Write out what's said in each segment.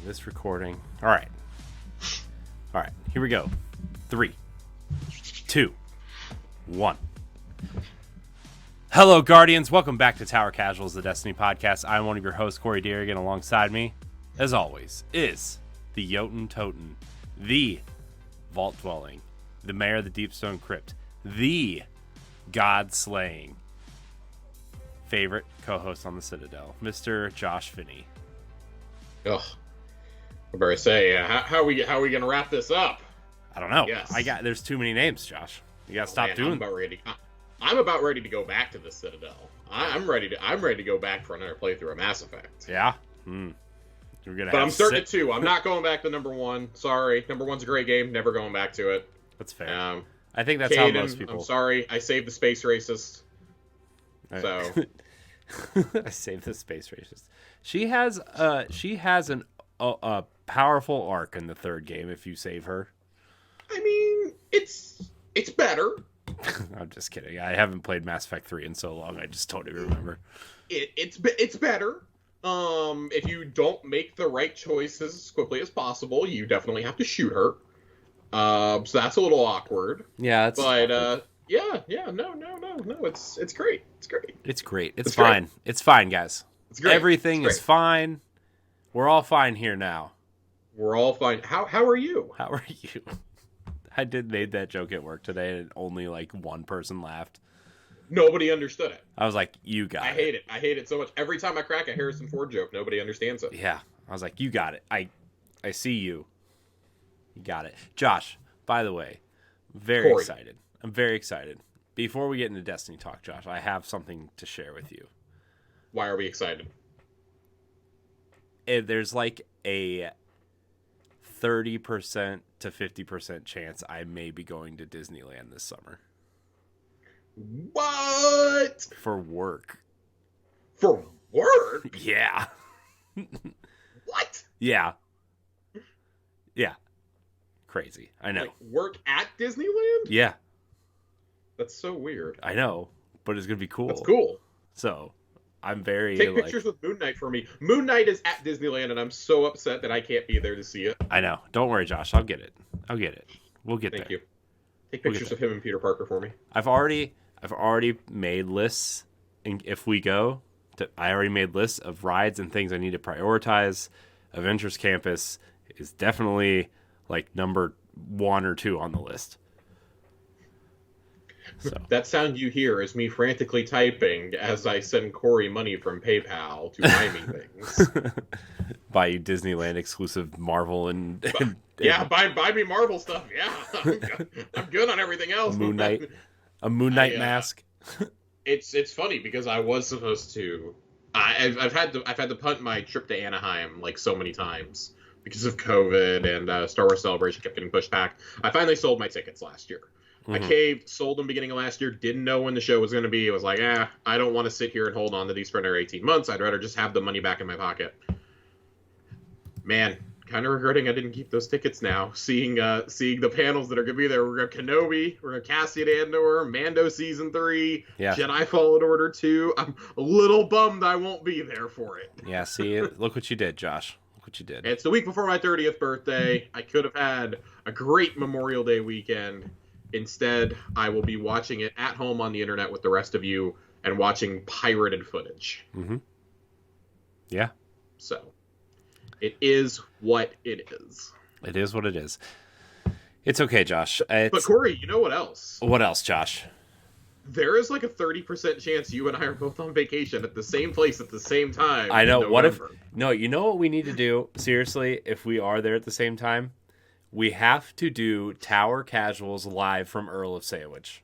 This recording. All right. Here we go. 3, 2, 1. Hello, Guardians. Welcome back to Tower Casuals, the Destiny podcast. I'm one of your hosts, Corey Deerigan. Alongside me, as always, is the Jotun Toten, the Vault Dwelling, the Mayor of the Deepstone Crypt, the God-slaying favorite co-host on the Citadel, Mr. Josh Finney. Ugh. I better say, how are we gonna wrap this up? I don't know. Yes. There's too many names, Josh. You gotta stop doing. I'm about ready to go back to the Citadel. I'm ready to go back for another playthrough of Mass Effect. Yeah. But I'm starting at 2. I'm not going back to number 1. Sorry, number 1's a great game. Never going back to it. That's fair. I think that's how most people. I'm sorry. I saved the space racist. So. I saved the space racist. She has a powerful arc in the third game if you save her. I mean, it's better. I'm just kidding. I haven't played Mass Effect 3 in so long. I just totally remember. It's better. If you don't make the right choices as quickly as possible, you definitely have to shoot her. So that's a little awkward. Yeah, it's but awkward. No, it's great. It's great. It's fine. Great. It's fine, guys. It's great. Everything is fine. We're all fine here now. We're all fine. How are you? How are you? I made that joke at work today, and only like one person laughed. Nobody understood it. I was like, "You got it." I hate it so much. Every time I crack a Harrison Ford joke, nobody understands it. Yeah, I was like, "You got it. I see you. You got it." Josh, by the way, very Corey. excited. I'm very excited. Before we get into Destiny talk, Josh, I have something to share with you. Why are we excited? There's like a 30% to 50% chance I may be going to Disneyland this summer. What? For work. For work? Yeah. What? Yeah. Crazy. I know. Like work at Disneyland? Yeah. That's so weird. I know, but it's going to be cool. That's cool. So, I'm very... Take pictures with Moon Knight for me. Moon Knight is at Disneyland, and I'm so upset that I can't be there to see it. I know. Don't worry, Josh. I'll get it. We'll get there. Thank you. Take pictures of him and Peter Parker for me. I've already made lists, and if we go, I already made lists of rides and things I need to prioritize. Avengers Campus is definitely like number 1 or 2 on the list. So. That sound you hear is me frantically typing as I send Corey money from PayPal to buy me things. Buy you Disneyland exclusive Marvel and yeah, buy me Marvel stuff. Yeah, I'm good on everything else. A Moon Knight mask. It's funny because I was supposed to. I've had to punt my trip to Anaheim like so many times because of COVID and Star Wars Celebration kept getting pushed back. I finally sold my tickets last year. I caved, sold them beginning of last year, didn't know when the show was going to be. It was like, I don't want to sit here and hold on to these for another 18 months. I'd rather just have the money back in my pocket. Man, kind of regretting I didn't keep those tickets now. Seeing the panels that are going to be there. We're going to Kenobi, we're going to Cassian Andor, Mando Season 3, Jedi Fallen Order 2. I'm a little bummed I won't be there for it. Yeah, see, look what you did, Josh. Look what you did. It's the week before my 30th birthday. I could have had a great Memorial Day weekend. Instead, I will be watching it at home on the internet with the rest of you and watching pirated footage. Mm-hmm. Yeah. So, it is what it is. It is what it is. It's okay, Josh. But Corey, you know what else? What else, Josh? There is like a 30% chance you and I are both on vacation at the same place at the same time. I know. What if... No, you know what we need to do? Seriously, if we are there at the same time? We have to do Tower Casuals live from Earl of Sandwich.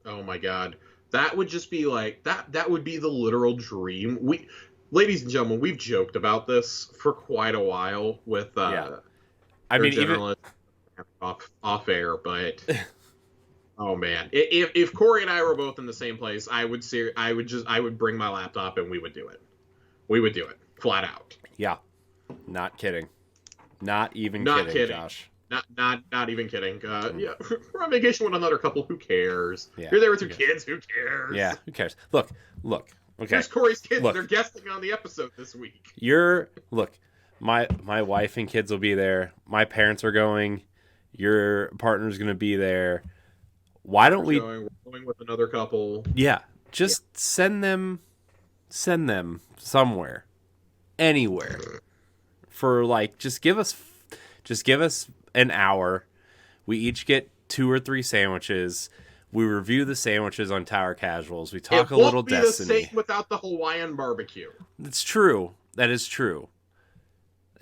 Oh my god. That would just be like that would be the literal dream. Ladies and gentlemen, we've joked about this for quite a while with I mean even off air, but oh man. If Corey and I were both in the same place, I would bring my laptop and we would do it. We would do it flat out. Yeah. Not kidding. Not even kidding, Josh. Not even kidding. Yeah, we're on vacation with another couple. Who cares? Yeah, you're there with your kids. Who cares? Yeah, who cares? Look. Okay. Here's Corey's kids. They're guesting on the episode this week. My wife and kids will be there. My parents are going. Your partner's going to be there. Why don't we? We're going with another couple. Yeah, just send them somewhere, anywhere, for like just give us an hour. We each get 2 or 3 sandwiches. We review the sandwiches on Tower Casuals. We talk a little Destiny. It won't be the same without the Hawaiian barbecue. It's true. That is true.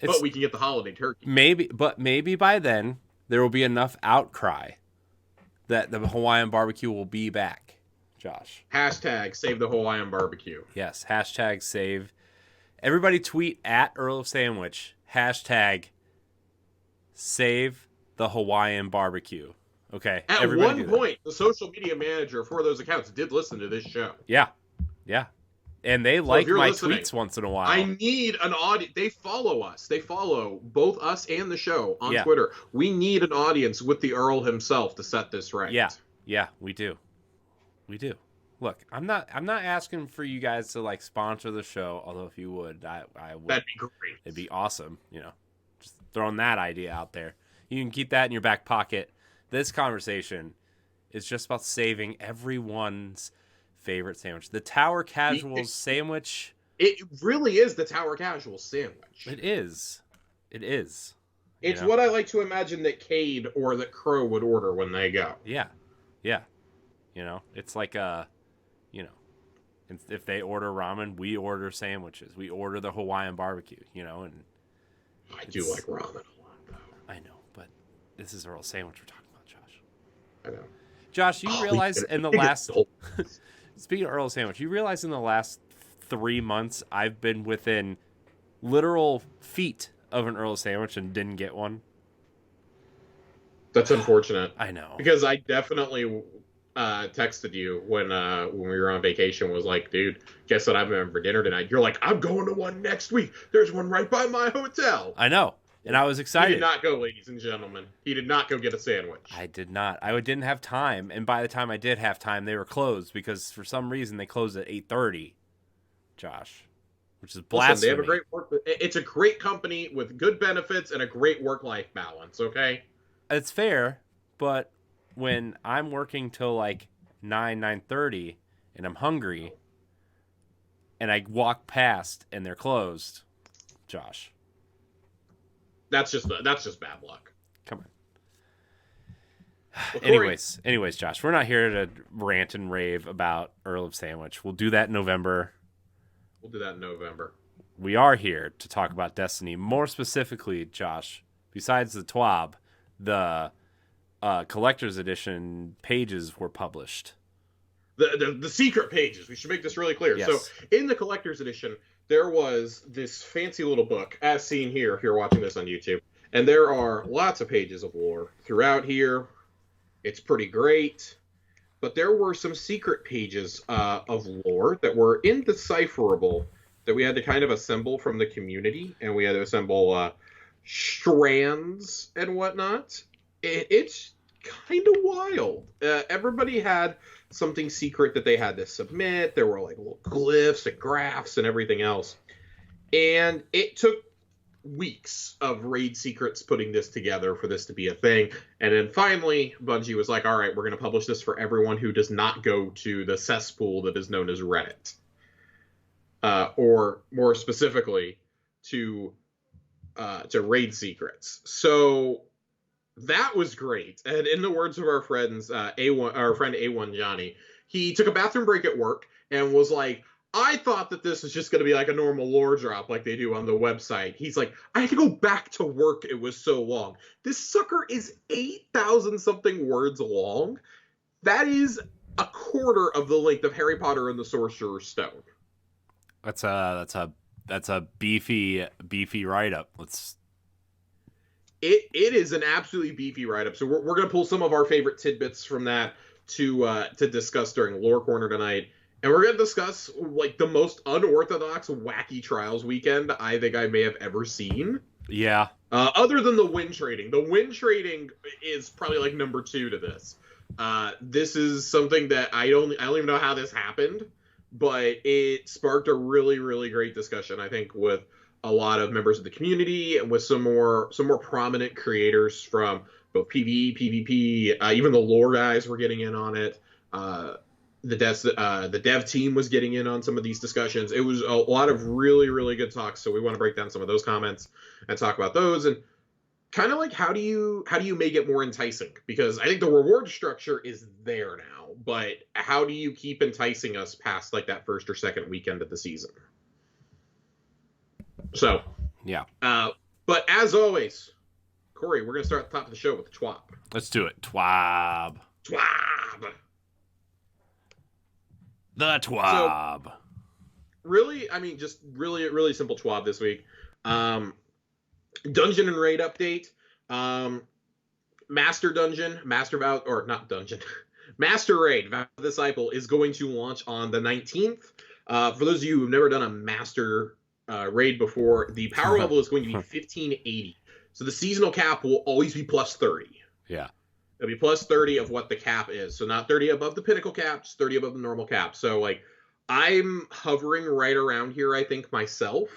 But we can get the holiday turkey. Maybe by then there will be enough outcry that the Hawaiian barbecue will be back. Josh. Hashtag save the Hawaiian barbecue. Yes. Hashtag save. Everybody tweet at Earl of Sandwich. Hashtag save the Hawaiian barbecue. Okay. At one point, the social media manager for those accounts did listen to this show. Yeah. Yeah. And they like my tweets once in a while. I need an audience. They follow us. They follow both us and the show on Twitter. We need an audience with the Earl himself to set this right. Yeah. Yeah, we do. We do. Look, I'm not asking for you guys to like sponsor the show, although if you would, I would. That'd be great. It'd be awesome, Just throwing that idea out there. You can keep that in your back pocket. This conversation is just about saving everyone's favorite sandwich. The Tower Casuals sandwich. It really is the Tower Casuals sandwich. It is. It is. It's what I like to imagine that Cade or that Crow would order when they go. Yeah. Yeah. It's like if they order ramen, we order sandwiches. We order the Hawaiian barbecue, and I do like ramen a lot, though. I know, but this is Earl Sandwich we're talking about, Josh. I know. Josh, you realize in the last... Speaking of Earl Sandwich, you realize in the last 3 months I've been within literal feet of an Earl Sandwich and didn't get one? That's unfortunate. I know. Because I definitely texted you when we were on vacation, was like, dude, guess what I'm having for dinner tonight? You're like, I'm going to one next week. There's one right by my hotel. I know. And I was excited. He did not go, ladies and gentlemen. He did not go get a sandwich. I did not. I didn't have time. And by the time I did have time, they were closed because for some reason they closed at 8:30, Josh, which is blasphemy. Listen, they have a great it's a great company with good benefits and a great work-life balance, okay? It's fair, but when I'm working till like 9:30 and I'm hungry and I walk past and they're closed, Josh. That's just bad luck. Come on. Well, anyways, Josh, we're not here to rant and rave about Earl of Sandwich. We'll do that in November. We are here to talk about Destiny. More specifically, Josh, besides the TWAB, the collector's edition pages were published. The secret pages. We should make this really clear. Yes. So in the collector's edition, there was this fancy little book, as seen here, if you're watching this on YouTube. And there are lots of pages of lore throughout here. It's pretty great. But there were some secret pages of lore that were indecipherable that we had to kind of assemble from the community. And we had to assemble strands and whatnot. It's kind of wild. Everybody had something secret that they had to submit. There were like little glyphs and graphs and everything else. And it took weeks of raid secrets putting this together for this to be a thing. And then finally, Bungie was like, all right, we're going to publish this for everyone who does not go to the cesspool that is known as Reddit. Or more specifically, to raid secrets. So that was great. And in the words of our friends, our friend A1 Johnny, he took a bathroom break at work and was like, I thought that this was just going to be like a normal lore drop like they do on the website. He's like, I had to go back to work. It was so long. This sucker is 8,000 something words long. That is a quarter of the length of Harry Potter and the Sorcerer's Stone. That's a beefy write-up. It is an absolutely beefy write-up. So we're going to pull some of our favorite tidbits from that to discuss during Lore Corner tonight. And we're going to discuss like the most unorthodox, wacky Trials weekend I think I may have ever seen. Yeah. Other than the win trading. The win trading is probably like number 2 to this. This is something that I don't even know how this happened, but it sparked a really, really great discussion, I think, with a lot of members of the community, and with some more prominent creators from both PvE, PvP, even the lore guys were getting in on it. The dev team was getting in on some of these discussions. It was a lot of really, really good talks. So we want to break down some of those comments and talk about those, and kind of like how do you make it more enticing? Because I think the reward structure is there now, but how do you keep enticing us past like that first or second weekend of the season? So yeah. But as always, Corey, we're gonna start at the top of the show with the TWAB. Let's do it. TWAB. TWAB. The TWAB. So, really, I mean, just really simple TWAB this week. Dungeon and raid update. Master raid, Vow of the Disciple, is going to launch on the 19th. For those of you who've never done a master raid before, the power level is going to be 1580. So the seasonal cap will always be plus 30. Yeah. It'll be plus 30 of what the cap is. So not 30 above the pinnacle cap, just 30 above the normal cap. So like I'm hovering right around here, I think, myself.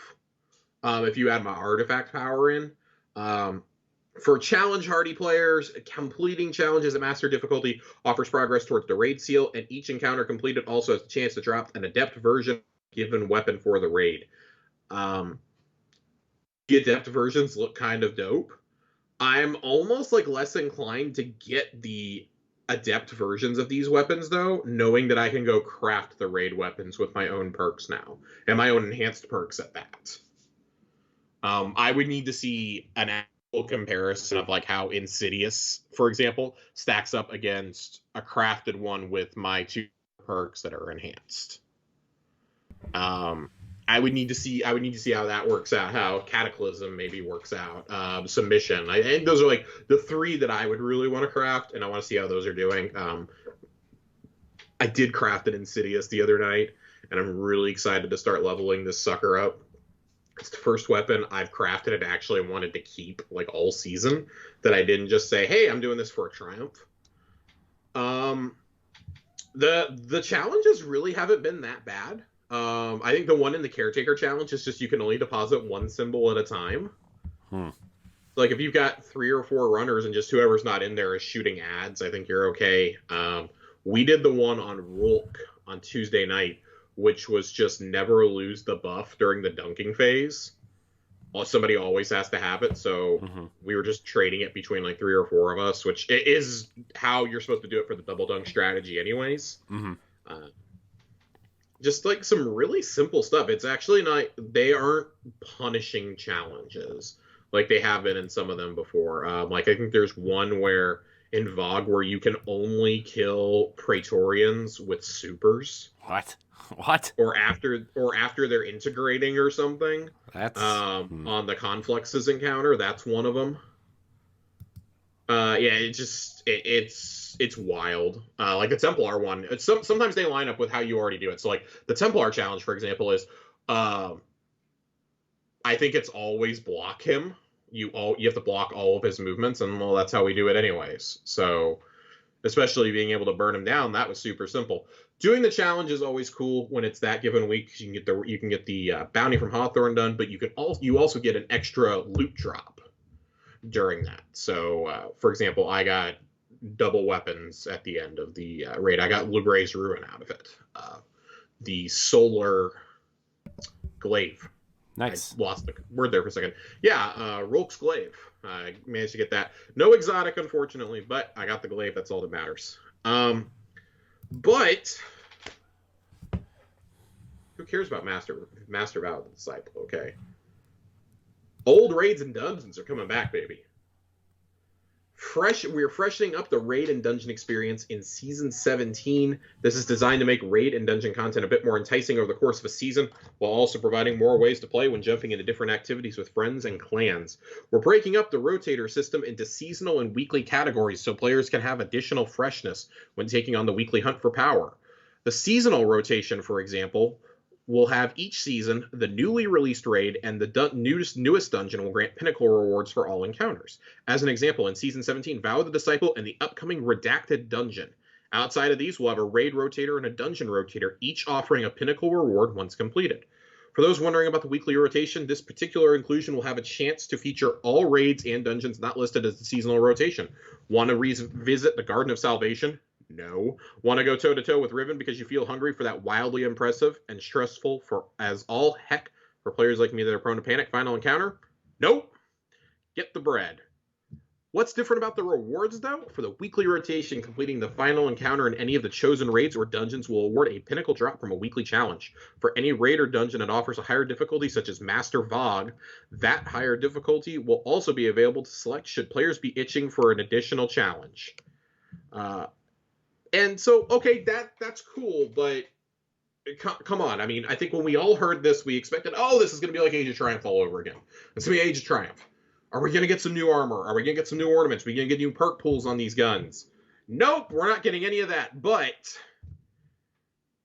If you add my artifact power in. For challenge hardy players, completing challenges at master difficulty offers progress towards the raid seal, and each encounter completed also has a chance to drop an adept version given weapon for the raid. The adept versions look kind of dope. I'm almost like less inclined to get the adept versions of these weapons though, knowing that I can go craft the raid weapons with my own perks now, and my own enhanced perks at that. I would need to see an actual comparison of like how Insidious, for example, stacks up against a crafted one with my 2 perks that are enhanced. I would need to see how that works out, how Cataclysm maybe works out, Submission. I think those are like the 3 that I would really want to craft, and I want to see how those are doing. I did craft an Insidious the other night, and I'm really excited to start leveling this sucker up. It's the first weapon I've crafted and actually wanted to keep like all season, that I didn't just say, hey, I'm doing this for a triumph. The challenges really haven't been that bad. I think the one in the Caretaker challenge is just you can only deposit 1 symbol at a time. Like if you've got 3 or 4 runners and just whoever's not in there is shooting ads, I think you're okay. We did the one on Rolk on Tuesday night, which was just never lose the buff during the dunking phase. Somebody always has to have it, so we were just trading it between like 3 or 4 of us, which is how you're supposed to do it for the double dunk strategy anyways. Just like some really simple stuff. It's actually not, they aren't punishing challenges like they have been in some of them before. Like I think there's one where in VOG where you can only kill Praetorians with supers. What? Or after they're integrating or something. That's on the Confluxes encounter. That's one of them. Yeah, it's wild. Like the Templar one. Sometimes they line up with how you already do it. So like the Templar challenge, for example, is I think it's always block him. You have to block all of his movements, and well, that's how we do it anyways. So especially being able to burn him down, that was super simple. Doing the challenge is always cool when it's that given week, because you can get the bounty from Hawthorne done, but you also get an extra loot drop during that. So, for example, I got double weapons at the end of the raid. I got Lugray's Ruin out of it. The Solar Glaive. Nice. I lost the word there for a second. Yeah, Rolk's Glaive. I managed to get that. No exotic, unfortunately, but I got the glaive. That's all that matters. But who cares about Master Vow of the Disciple? Okay. Old raids and dungeons are coming back, baby. We're freshening up the raid and dungeon experience in Season 17. This is designed to make raid and dungeon content a bit more enticing over the course of a season, while also providing more ways to play when jumping into different activities with friends and clans. We're breaking up the rotator system into seasonal and weekly categories so players can have additional freshness when taking on the weekly hunt for power. The seasonal rotation, for example, will have each season the newly released raid, and the newest dungeon will grant pinnacle rewards for all encounters. As an example, in Season 17, Vow of the Disciple and the upcoming Redacted Dungeon. Outside of these, we'll have a raid rotator and a dungeon rotator, each offering a pinnacle reward once completed. For those wondering about the weekly rotation, this particular inclusion will have a chance to feature all raids and dungeons not listed as the seasonal rotation. Want to revisit the Garden of Salvation? No. Want to go toe-to-toe with Riven because you feel hungry for that wildly impressive and stressful for as all heck for players like me that are prone to panic final encounter? Nope. Get the bread. What's different about the rewards, though? For the weekly rotation, completing the final encounter in any of the chosen raids or dungeons will award a pinnacle drop from a weekly challenge. For any raid or dungeon that offers a higher difficulty, such as Master Vogue, that higher difficulty will also be available to select should players be itching for an additional challenge. And so, okay, that's cool, but come on. I mean, I think when we all heard this, we expected, oh, this is going to be like Age of Triumph all over again. It's going to be Age of Triumph. Are we going to get some new armor? Are we going to get some new ornaments? Are we going to get new perk pools on these guns? Nope, we're not getting any of that, but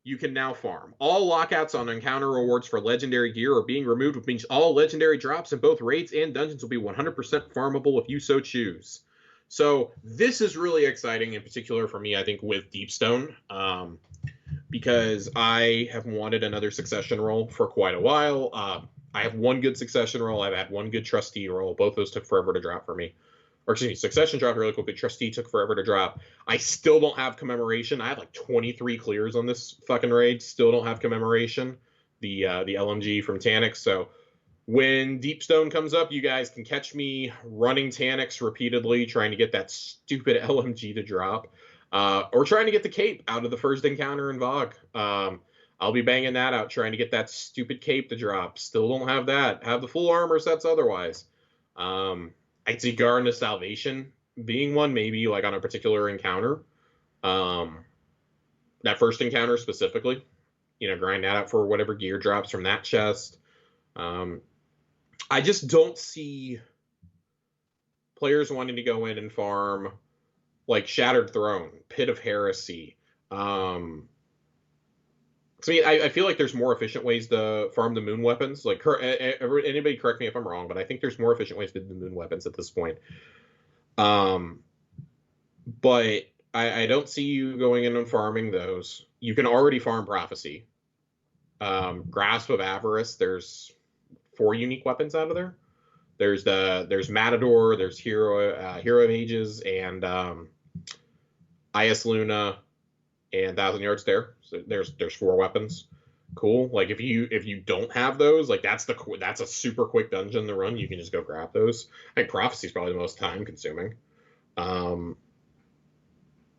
you can now farm. All lockouts on encounter rewards for legendary gear are being removed, which means all legendary drops in both raids and dungeons will be 100% farmable if you so choose. So this is really exciting, in particular for me, I think, with Deepstone, because I have wanted another succession role for quite a while. I have one good succession roll. I've had one good trustee roll. Both those took forever to drop for me. Or excuse me, succession dropped really quick, but trustee took forever to drop. I still don't have commemoration. I have like 23 clears on this fucking raid. Still don't have commemoration. The LMG from Taniks. So when Deepstone comes up, you guys can catch me running Taniks repeatedly, trying to get that stupid LMG to drop. Or trying to get the cape out of the first encounter in Vogue. I'll be banging that out, trying to get that stupid cape to drop. Still don't have that. Have the full armor sets otherwise. I'd see Garden of Salvation being one, maybe like on a particular encounter. That first encounter specifically. Grind that out for whatever gear drops from that chest. I just don't see players wanting to go in and farm like Shattered Throne, Pit of Heresy, I feel like there's more efficient ways to farm the moon weapons. Like, anybody correct me if I'm wrong, but I think there's more efficient ways to do the moon weapons at this point. But I don't see you going in and farming those. You can already farm Prophecy. Grasp of Avarice, there's 4 unique weapons out of there. There's Matador, there's Hero of Ages, and IS Luna, and 1,000 Yards There. So there's 4 weapons. Cool. Like if you don't have those, like that's a super quick dungeon to run. You can just go grab those. I think Prophecy is probably the most time consuming. And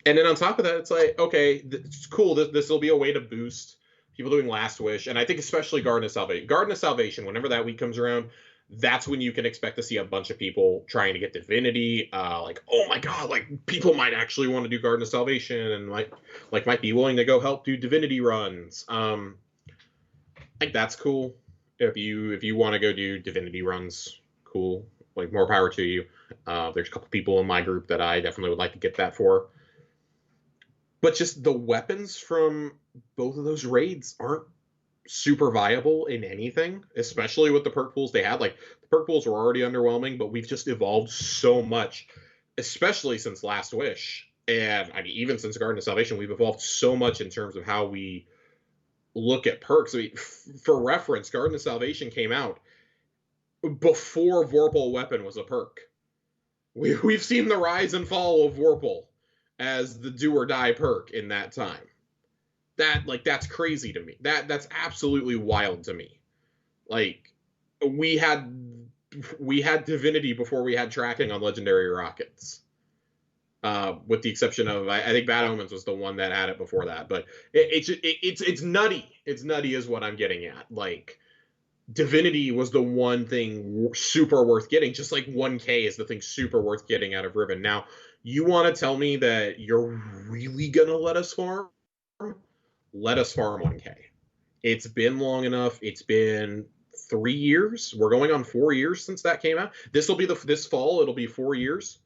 then on top of that, it's like, okay, it's cool. This will be a way to boost people doing Last Wish, and I think especially Garden of Salvation. Garden of Salvation, whenever that week comes around, that's when you can expect to see a bunch of people trying to get Divinity. Like, oh my god, like people might actually want to do Garden of Salvation and might be willing to go help do Divinity runs. I think that's cool. If you want to go do Divinity runs, cool. Like, more power to you. There's a couple people in my group that I definitely would like to get that for. But just the weapons from both of those raids aren't super viable in anything, especially with the perk pools they had. Like, the perk pools were already underwhelming, but we've just evolved so much, especially since Last Wish. And I mean, even since Garden of Salvation, we've evolved so much in terms of how we look at perks. I mean, for reference, Garden of Salvation came out before Vorpal Weapon was a perk. We've seen the rise and fall of Vorpal as the do or die perk in that time. That's crazy to me. That's absolutely wild to me. Like, we had Divinity before we had tracking on legendary rockets. With the exception of, I think Bad Omens was the one that had it before that. But it's nutty. It's nutty is what I'm getting at. Like, Divinity was the one thing super worth getting, just like 1K is the thing super worth getting out of Riven. Now, you want to tell me that you're really going to let us farm? Let us farm 1K. It's been long enough. It's been 3 years. We're going on 4 years since that came out. This fall, it'll be 4 years.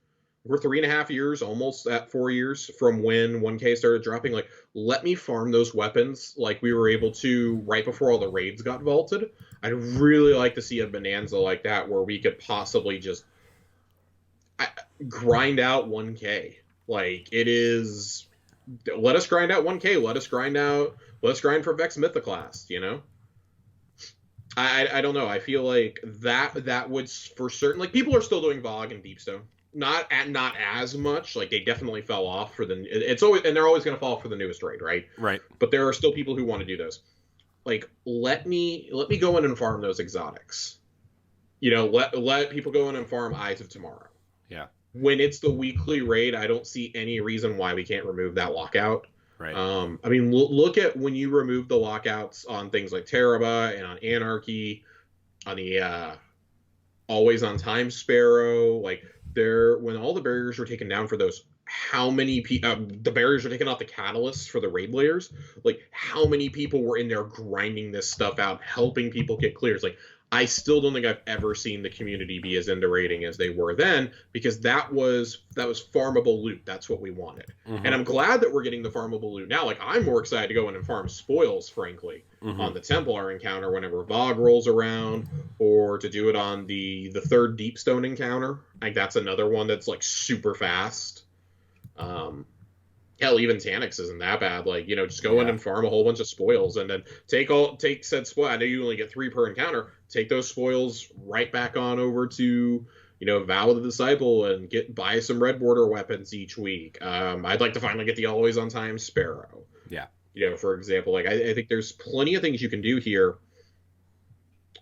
We're 3.5 years, almost at 4 years from when 1K started dropping. Like, let me farm those weapons like we were able to right before all the raids got vaulted. I'd really like to see a bonanza like that where we could possibly just grind out 1K. Like, it is... Let us grind out 1K. Let us grind for Vex Mythoclast, you know? I don't know. I feel like that would for certain, like, people are still doing Vogue and Deepstone. Not as much. Like, they definitely fell off for the it's always, and they're always going to fall for the newest raid, right? Right. But there are still people who want to do those. Like, let me go in and farm those exotics. Let people go in and farm Eyes of Tomorrow. Yeah. When it's the weekly raid, I don't see any reason why we can't remove that lockout. Right. I mean, look at when you remove the lockouts on things like Teraba and on Anarchy, on the Always on Time Sparrow. Like, when all the barriers were taken down for those, how many the barriers were taken off the catalysts for the raid layers? Like, how many people were in there grinding this stuff out, helping people get clears? Like, I still don't think I've ever seen the community be as into raiding as they were then, because that was farmable loot. That's what we wanted. Mm-hmm. And I'm glad that we're getting the farmable loot now. Like, I'm more excited to go in and farm spoils, frankly, on the Templar encounter whenever Vogue rolls around, or to do it on the third Deepstone encounter. Like, that's another one that's, like, super fast. Hell, even Tanix isn't that bad. Like, just go in and farm a whole bunch of spoils, and then take said spoil. I know you only get 3 per encounter. Take those spoils right back on over to, Vow of the Disciple, and buy some red border weapons each week. I'd like to finally get the Always on Time Sparrow. Yeah. For example, like, I think there's plenty of things you can do here.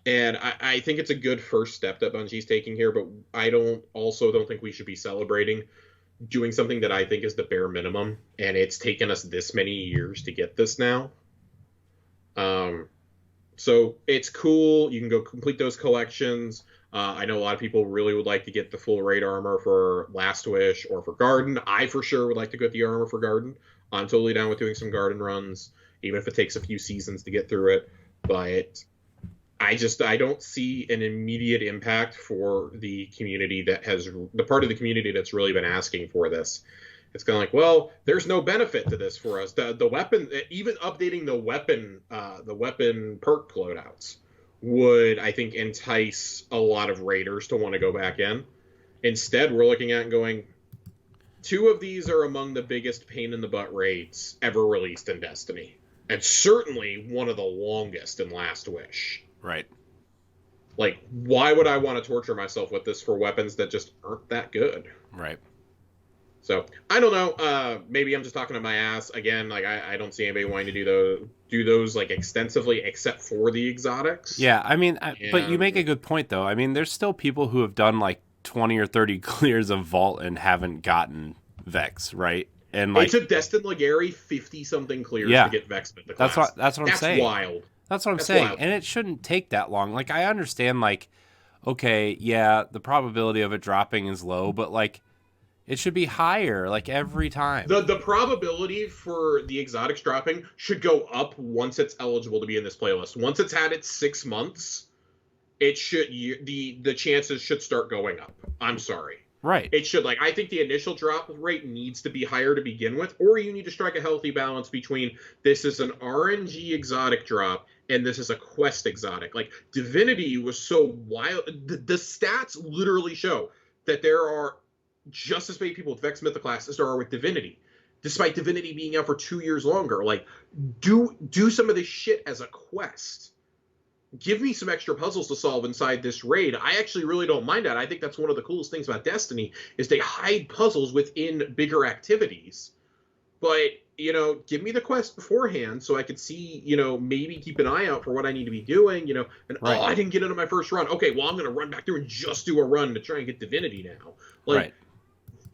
And I think it's a good first step that Bungie's taking here, but I don't think we should be celebrating doing something that I think is the bare minimum, and it's taken us this many years to get this now. So it's cool. You can go complete those collections. I know a lot of people really would like to get the full raid armor for Last Wish or for Garden. I for sure would like to get the armor for Garden. I'm totally down with doing some Garden runs, even if it takes a few seasons to get through it. But I don't see an immediate impact for the community the part of the community that's really been asking for this. It's kind of like, well, there's no benefit to this for us. The weapon, even updating the weapon perk loadouts would, I think, entice a lot of raiders to want to go back in. Instead, we're looking at and going, 2 of these are among the biggest pain in the butt raids ever released in Destiny, and certainly one of the longest in Last Wish. Right. Like, why would I want to torture myself with this for weapons that just aren't that good? Right. So, I don't know. Maybe I'm just talking to my ass. Again, like, I don't see anybody wanting to do those like, extensively, except for the exotics. Yeah, I mean, but you make a good point, though. I mean, there's still people who have done, like, 20 or 30 clears of Vault and haven't gotten Vex, right? And, like, it took Destin Legary 50-something clears to get Vex with the class. That's what I'm saying. That's wild. That's what I'm saying. Wild. And it shouldn't take that long. Like, I understand, like, okay, yeah, the probability of it dropping is low, but, like, it should be higher, like, every time. The probability for the exotics dropping should go up once it's eligible to be in this playlist. Once it's had its 6 months, it should the chances should start going up. I'm sorry. Right. It should. Like, I think the initial drop rate needs to be higher to begin with, or you need to strike a healthy balance between this is an RNG exotic drop and this is a quest exotic. Like, Divinity was so wild. The stats literally show that there are just as many people with Vex Mythoclast as there are with Divinity, despite Divinity being out for 2 years longer. Like, do some of this shit as a quest. Give me some extra puzzles to solve inside this raid. I actually really don't mind that. I think that's one of the coolest things about Destiny is they hide puzzles within bigger activities. But, give me the quest beforehand so I could see, maybe keep an eye out for what I need to be doing, and, right. Oh, I didn't get into my first run. Okay, well, I'm going to run back through and just do a run to try and get Divinity now. Like,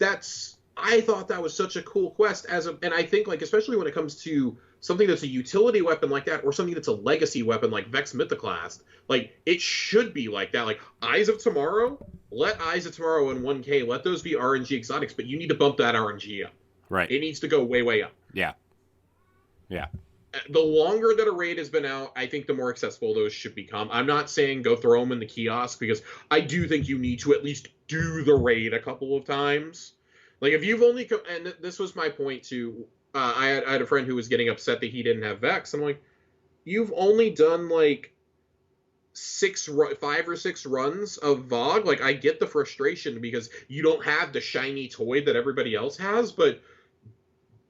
right. I thought that was such a cool quest and I think, like, especially when it comes to something that's a utility weapon like that, or something that's a legacy weapon like Vex Mythoclast, like, it should be like that. Like, Eyes of Tomorrow, let Eyes of Tomorrow in 1K, let those be RNG exotics, but you need to bump that RNG up. Right. It needs to go way, way up. Yeah. Yeah. The longer that a raid has been out, I think the more accessible those should become. I'm not saying go throw them in the kiosk, because I do think you need to at least do the raid a couple of times. Like, if you've only... and this was my point, too. I had a friend who was getting upset that he didn't have Vex. I'm like, you've only done, like, 5 or 6 runs of Vogue. Like, I get the frustration because you don't have the shiny toy that everybody else has, but,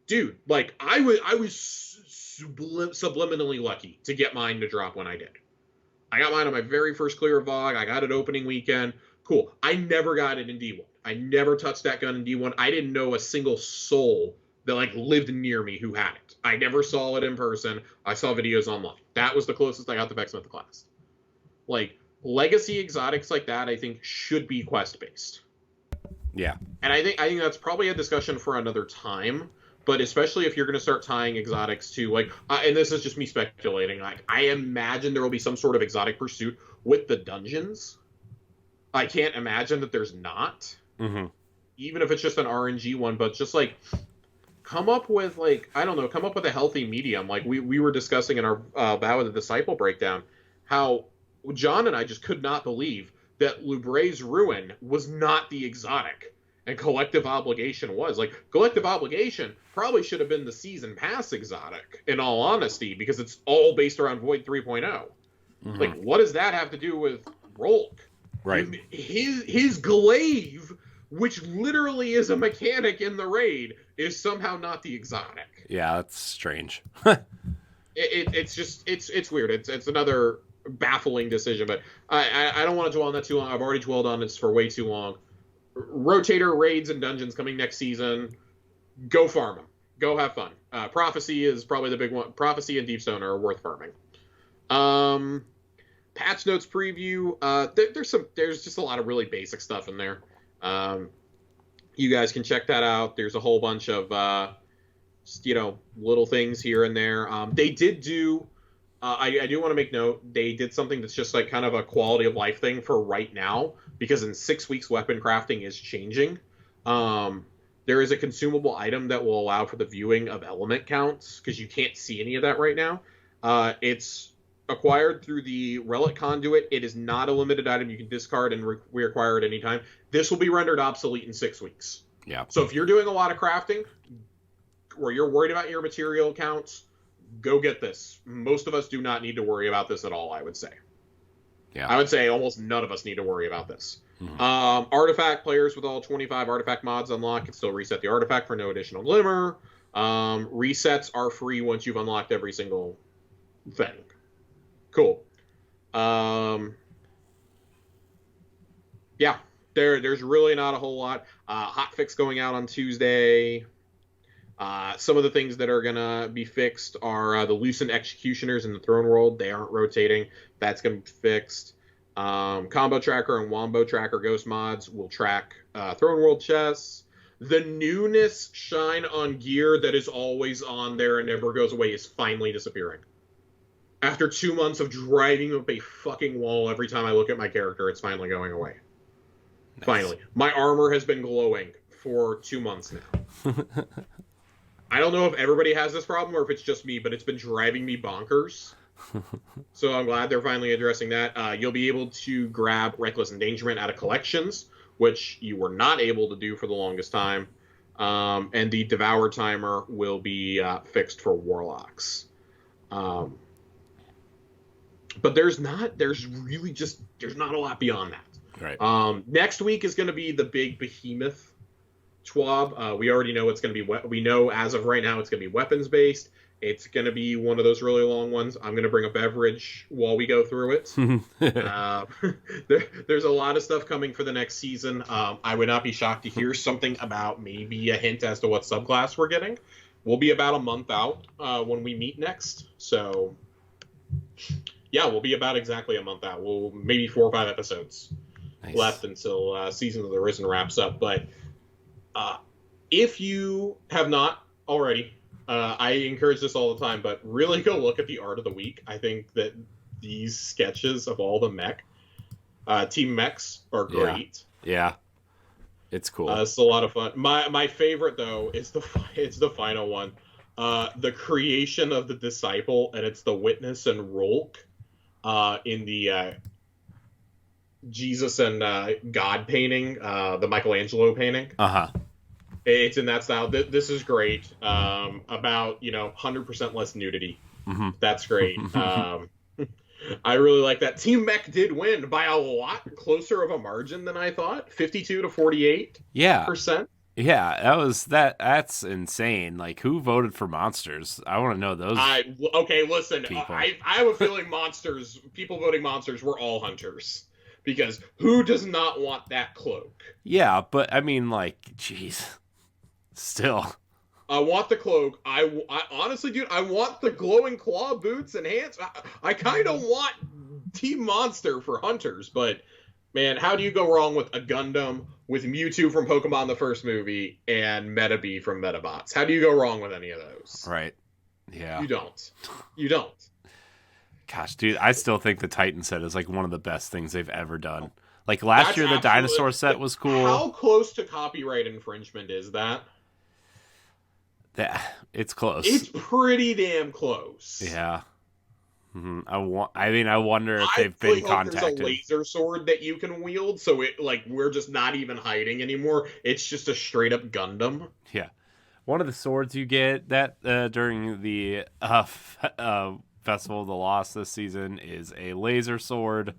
dude, like, I was subliminally lucky to get mine to drop when I did. I got mine on my very first clear VOG. I got it opening weekend. Cool. I never got it in D1. I never touched that gun in D1. I didn't know a single soul that like lived near me who had it. I never saw it in person. I saw videos online. That was the closest I got to Vexmith class. Like legacy exotics like that, I think should be quest based. Yeah. And I think that's probably a discussion for another time. But especially if you're going to start tying exotics to like, and this is just me speculating. Like, I imagine there will be some sort of exotic pursuit with the dungeons. I can't imagine that there's not, even if it's just an RNG one. But just like, come up with like, I don't know, come up with a healthy medium. Like we were discussing in our Vow of the Disciple breakdown, how John and I just could not believe that Lubray's Ruin was not the exotic. And Collective Obligation was. Like, Collective Obligation probably should have been the Season Pass exotic, in all honesty, because it's all based around Void 3.0. Like, what does that have to do with Rolk? Right. His glaive, which literally is a mechanic in the raid, is somehow not the exotic. Yeah, that's strange. It's weird. It's another baffling decision, but I don't want to dwell on that too long. I've already dwelled on this for way too long. Rotator raids and dungeons coming next season. Go farm them. Go have fun. Prophecy is probably the big one. Prophecy and Deepstone are worth farming. Patch notes preview. There's just a lot of really basic stuff in there. You guys can check that out. There's a whole bunch of little things here and there. They did do. I do want to make note, they did something that's just like kind of a quality of life thing for right now, because in 6 weeks weapon crafting is changing. There is a consumable item that will allow for the viewing of element counts, because you can't see any of that right now. It's acquired through the Relic Conduit. It is not a limited item you can discard and reacquire at any time. This will be rendered obsolete in 6 weeks. Yeah. So if you're doing a lot of crafting, or you're worried about your material counts, go get this. Most of us do not need to worry about this at all, I would say. Yeah. I would say almost none of us need to worry about this. Artifact players with all 25 artifact mods unlocked can still reset the artifact for no additional glimmer. Resets are free once you've unlocked every single thing. Cool. Yeah, there's really not a whole lot. Hotfix going out on Tuesday. Some of the things that are going to be fixed are the Lucent Executioners in the Throne World. They aren't rotating. That's going to be fixed. Combo Tracker and Wombo Tracker Ghost mods will track Throne World chests. The newness shine on gear that is always on there and never goes away is finally disappearing. After 2 months of driving up a fucking wall every time I look at my character, it's finally going away. Nice. Finally. My armor has been glowing for 2 months now. I don't know if everybody has this problem or if it's just me, but it's been driving me bonkers. So I'm glad they're finally addressing that. You'll be able to grab Reckless Endangerment out of collections, which you were not able to do for the longest time. And the Devour timer will be fixed for Warlocks. But there's not a lot beyond that. Right. Next week is going to be the big behemoth TWAB. We already know it's going to be. We know as of right now it's going to be weapons based. It's going to be one of those really long ones. I'm going to bring a beverage while we go through it. There's a lot of stuff coming for the next season. I would not be shocked to hear something about maybe a hint as to what subclass we're getting. We'll be about a month out when we meet next. So, yeah, we'll be about exactly a month out. We'll maybe 4 or 5 episodes left until Season of the Risen wraps up. But if you have not already, I encourage this all the time, but really go look at the art of the week. I think that these sketches of all the team mechs are great. Yeah. It's cool. It's a lot of fun. My favorite though is the final one, the creation of the disciple, and it's the Witness and Rolk, in the Jesus and God painting, the Michelangelo painting. It's in that style. This is great. About 100% less nudity. Mm-hmm. That's great. I really like that. Team Mech did win by a lot closer of a margin than I thought. 52 to 48%. Yeah. Yeah, that's insane. Like, who voted for monsters? I want to know those Okay, listen. people. I have a feeling people voting monsters were all hunters. Because who does not want that cloak? Yeah, but I mean, like, jeez, still. I want the cloak. I honestly, dude, I want the glowing claw boots and hands. I kind of want Team Monster for hunters, but man, how do you go wrong with a Gundam, with Mewtwo from Pokemon the first movie, and Metabee from Metabots? How do you go wrong with any of those? Right. Yeah. You don't. You don't. Gosh, dude, I still think the Titan set is like one of the best things they've ever done. Like last That's year, the dinosaur set was cool. How close to copyright infringement is that? It's close. It's pretty damn close. Yeah. Mm-hmm. I wonder if they've been contacted. There's a laser sword that you can wield, so we're just not even hiding anymore. It's just a straight up Gundam. Yeah. One of the swords you get that during the Festival of the Lost this season is a laser sword.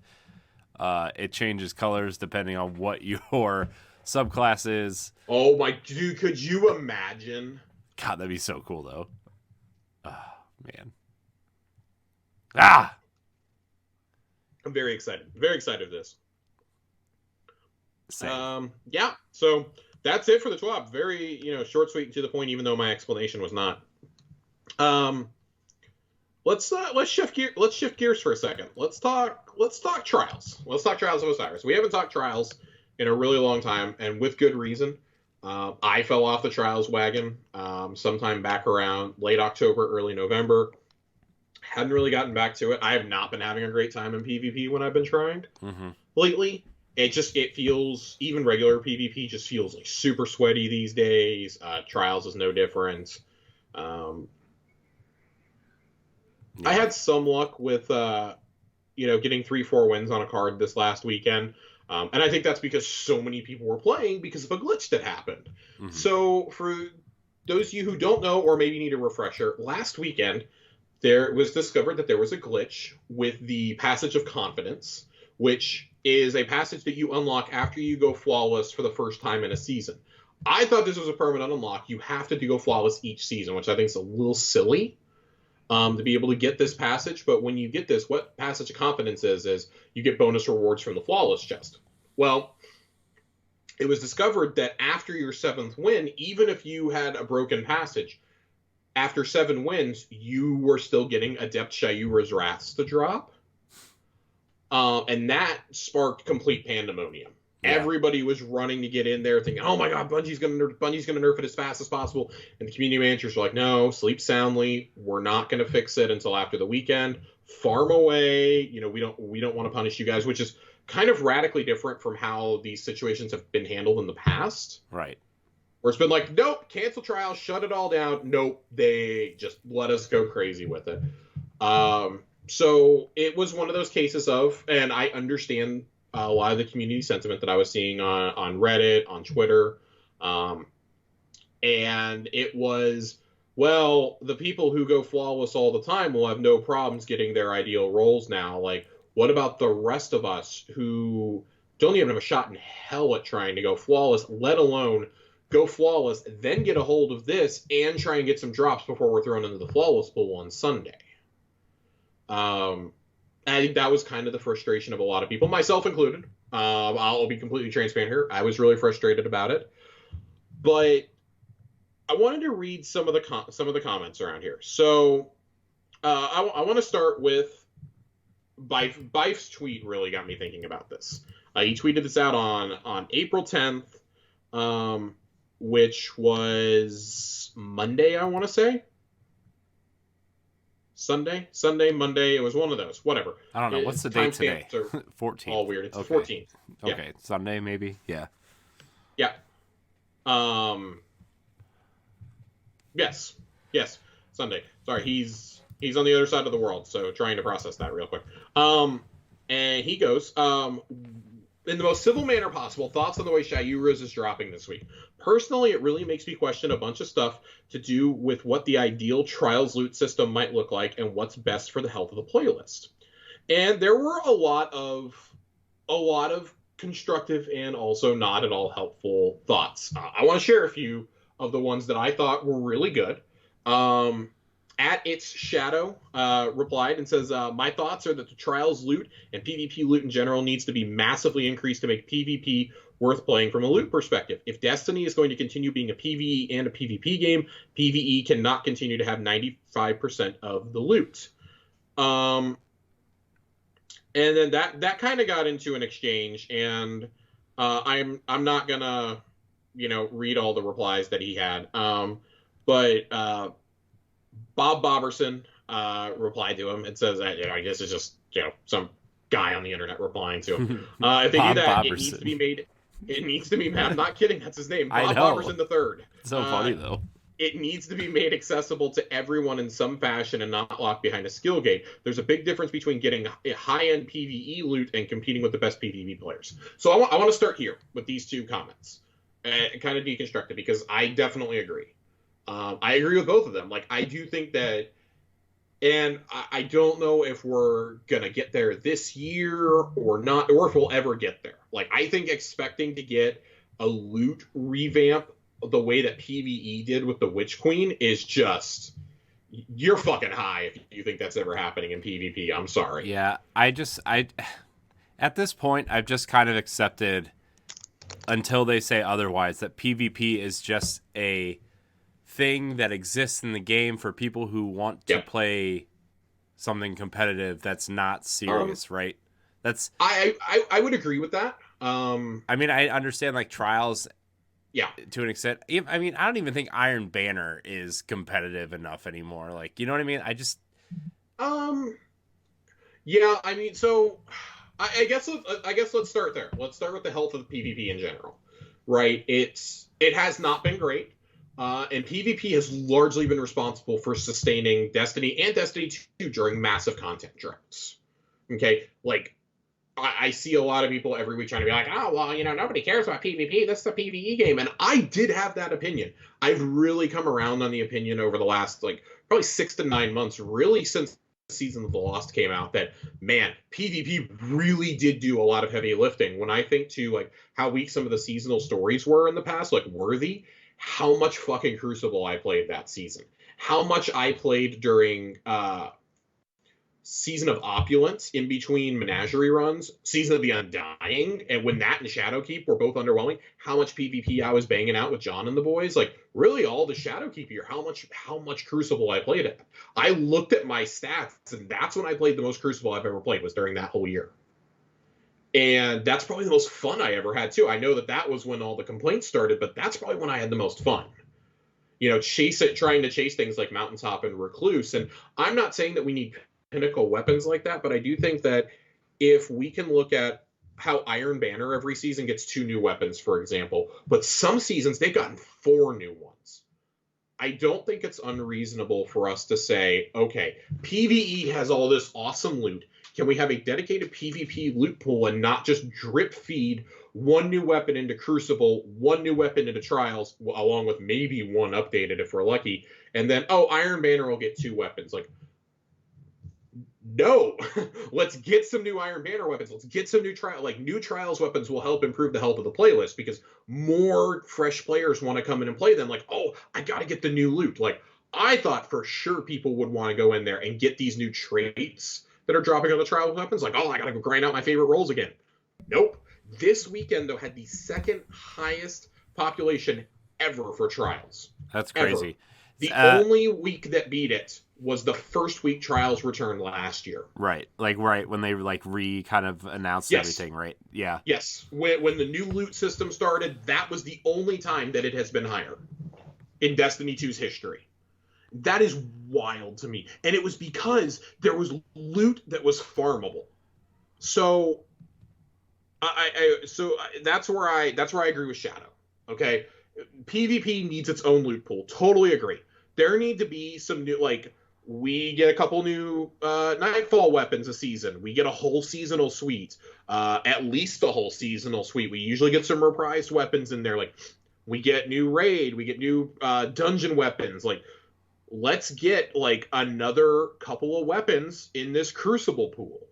It changes colors depending on what your subclass is. Oh my dude, could you imagine? God, that'd be so cool though. Man. I'm very excited. Very excited for this. Same. Yeah, so that's it for the TWAB. Very, short, sweet, and to the point, even though my explanation was not. Let's shift gears for a second. Let's talk trials. Let's talk Trials of Osiris. We haven't talked trials in a really long time, and with good reason. I fell off the trials wagon sometime back around late October, early November. Hadn't really gotten back to it. I have not been having a great time in PvP when I've been trying lately. It feels, even regular PvP just feels like super sweaty these days. Trials is no different. I had some luck with, getting 3-4 wins on a card this last weekend. And I think that's because so many people were playing because of a glitch that happened. Mm-hmm. So for those of you who don't know or maybe need a refresher, last weekend there was discovered that there was a glitch with the Passage of Confidence, which is a passage that you unlock after you go flawless for the first time in a season. I thought this was a permanent unlock. You have to go flawless each season, which I think is a little silly. To be able to get this passage, but when you get this, what Passage of Confidence is you get bonus rewards from the Flawless chest. Well, it was discovered that after your 7th win, even if you had a broken passage, after 7 wins, you were still getting Adept Shayura's Wraths to drop. And that sparked complete pandemonium. Yeah. Everybody was running to get in there thinking, oh my god, Bungie's gonna nerf it as fast as possible. And the community managers were like, no, sleep soundly. We're not gonna fix it until after the weekend. Farm away. We don't want to punish you guys, which is kind of radically different from how these situations have been handled in the past. Right. Where it's been like, nope, cancel trials, shut it all down. Nope, they just let us go crazy with it. So it was one of those cases of, and I understand a lot of the community sentiment that I was seeing on Reddit, on Twitter. And it was, well, the people who go flawless all the time will have no problems getting their ideal roles now. Like, what about the rest of us who don't even have a shot in hell at trying to go flawless, let alone go flawless, then get a hold of this and try and get some drops before we're thrown into the flawless pool on Sunday? I think that was kind of the frustration of a lot of people, myself included. I'll be completely transparent here. I was really frustrated about it, but I wanted to read some of the comments around here. So I want to start with Bife's tweet. Really got me thinking about this. He tweeted this out on April 10th, which was Monday, I want to say. Sunday, Monday. It was one of those. Whatever. I don't know. What's the date today? 14th. All weird. It's okay. 14th. Yeah. Okay. Sunday, maybe. Yeah. Yeah. Yes. Sunday. Sorry, he's on the other side of the world, so trying to process that real quick. And he goes, in the most civil manner possible, thoughts on the way Shayura's is dropping this week. Personally, it really makes me question a bunch of stuff to do with what the ideal Trials loot system might look like and what's best for the health of the playlist. And there were a lot of constructive and also not at all helpful thoughts. I want to share a few of the ones that I thought were really good. At its shadow replied and says, my thoughts are that the trials loot and PvP loot in general needs to be massively increased to make PvP worth playing from a loot perspective. If Destiny is going to continue being a PvE and a PvP game, PvE cannot continue to have 95% of the loot. And then that kind of got into an exchange, and I'm not gonna read all the replies that he had. But Bob Boberson replied to him and says that I guess it's just some guy on the internet replying to him. If they do that, Boberson. It needs to be made. It needs to be. I'm not kidding. That's his name. Bob Boberson III. So funny though. It needs to be made accessible to everyone in some fashion and not locked behind a skill gate. There's a big difference between getting a high-end PvE loot and competing with the best PvP players. So I want to start here with these two comments and kind of deconstruct it, because I definitely agree. I agree with both of them. Like, I do think that, and I don't know if we're going to get there this year or not, or if we'll ever get there. Like, I think expecting to get a loot revamp the way that PvE did with the Witch Queen is just, you're fucking high if you think that's ever happening in PvP. I'm sorry. Yeah, I at this point, I've just kind of accepted, until they say otherwise, that PvP is just a thing that exists in the game for people who want to play something competitive that's not serious, right? That's I would agree with that. I mean, I understand like trials, to an extent. I mean, I don't even think Iron Banner is competitive enough anymore. Like, you know what I mean? I just yeah. I mean, so I guess let's start there. Let's start with the health of the PvP in general, right? It has not been great. And PvP has largely been responsible for sustaining Destiny and Destiny 2 during massive content droughts. Okay? Like, I see a lot of people every week trying to be like, oh, well, nobody cares about PvP. This is a PvE game. And I did have that opinion. I've really come around on the opinion over the last, probably 6 to 9 months, really since Season of the Lost came out, that, man, PvP really did do a lot of heavy lifting. When I think to, how weak some of the seasonal stories were in the past, Worthy, how much fucking Crucible I played that season. How much I played during Season of Opulence in between Menagerie runs, Season of the Undying, and when that and Shadowkeep were both underwhelming, how much PvP I was banging out with John and the boys. Really all the Shadowkeep year, how much Crucible I played at. I looked at my stats, and that's when I played the most Crucible I've ever played, was during that whole year. And that's probably the most fun I ever had, too. I know that was when all the complaints started, but that's probably when I had the most fun. Trying to chase things like Mountaintop and Recluse. And I'm not saying that we need pinnacle weapons like that, but I do think that if we can look at how Iron Banner every season gets 2 new weapons, for example, but some seasons they've gotten 4 new ones. I don't think it's unreasonable for us to say, okay, PvE has all this awesome loot. Can we have a dedicated PvP loot pool and not just drip feed 1 new weapon into Crucible, 1 new weapon into Trials, along with maybe 1 updated if we're lucky, and then, Iron Banner will get 2 weapons. No, let's get some new Iron Banner weapons. Let's get some new new Trials weapons will help improve the health of the playlist, because more fresh players want to come in and play them. I got to get the new loot. I thought for sure people would want to go in there and get these new traits that are dropping on the Trials weapons. I got to go grind out my favorite roles again. Nope. This weekend, though, had the 2nd highest population ever for Trials. That's crazy. Ever. The only week that beat it was the first week Trials returned last year. Right. Right when they kind of announced everything, right? Yeah. Yes. When the new loot system started, that was the only time that it has been higher in Destiny 2's history. That is wild to me. And it was because there was loot that was farmable. So that's where I agree with Shadow. Okay? PvP needs its own loot pool. Totally agree. There need to be some new, we get a couple new Nightfall weapons a season. We get a whole seasonal suite. At least a whole seasonal suite. We usually get some reprised weapons in there. We get new raid. We get new dungeon weapons. Let's get, another couple of weapons in this Crucible pool.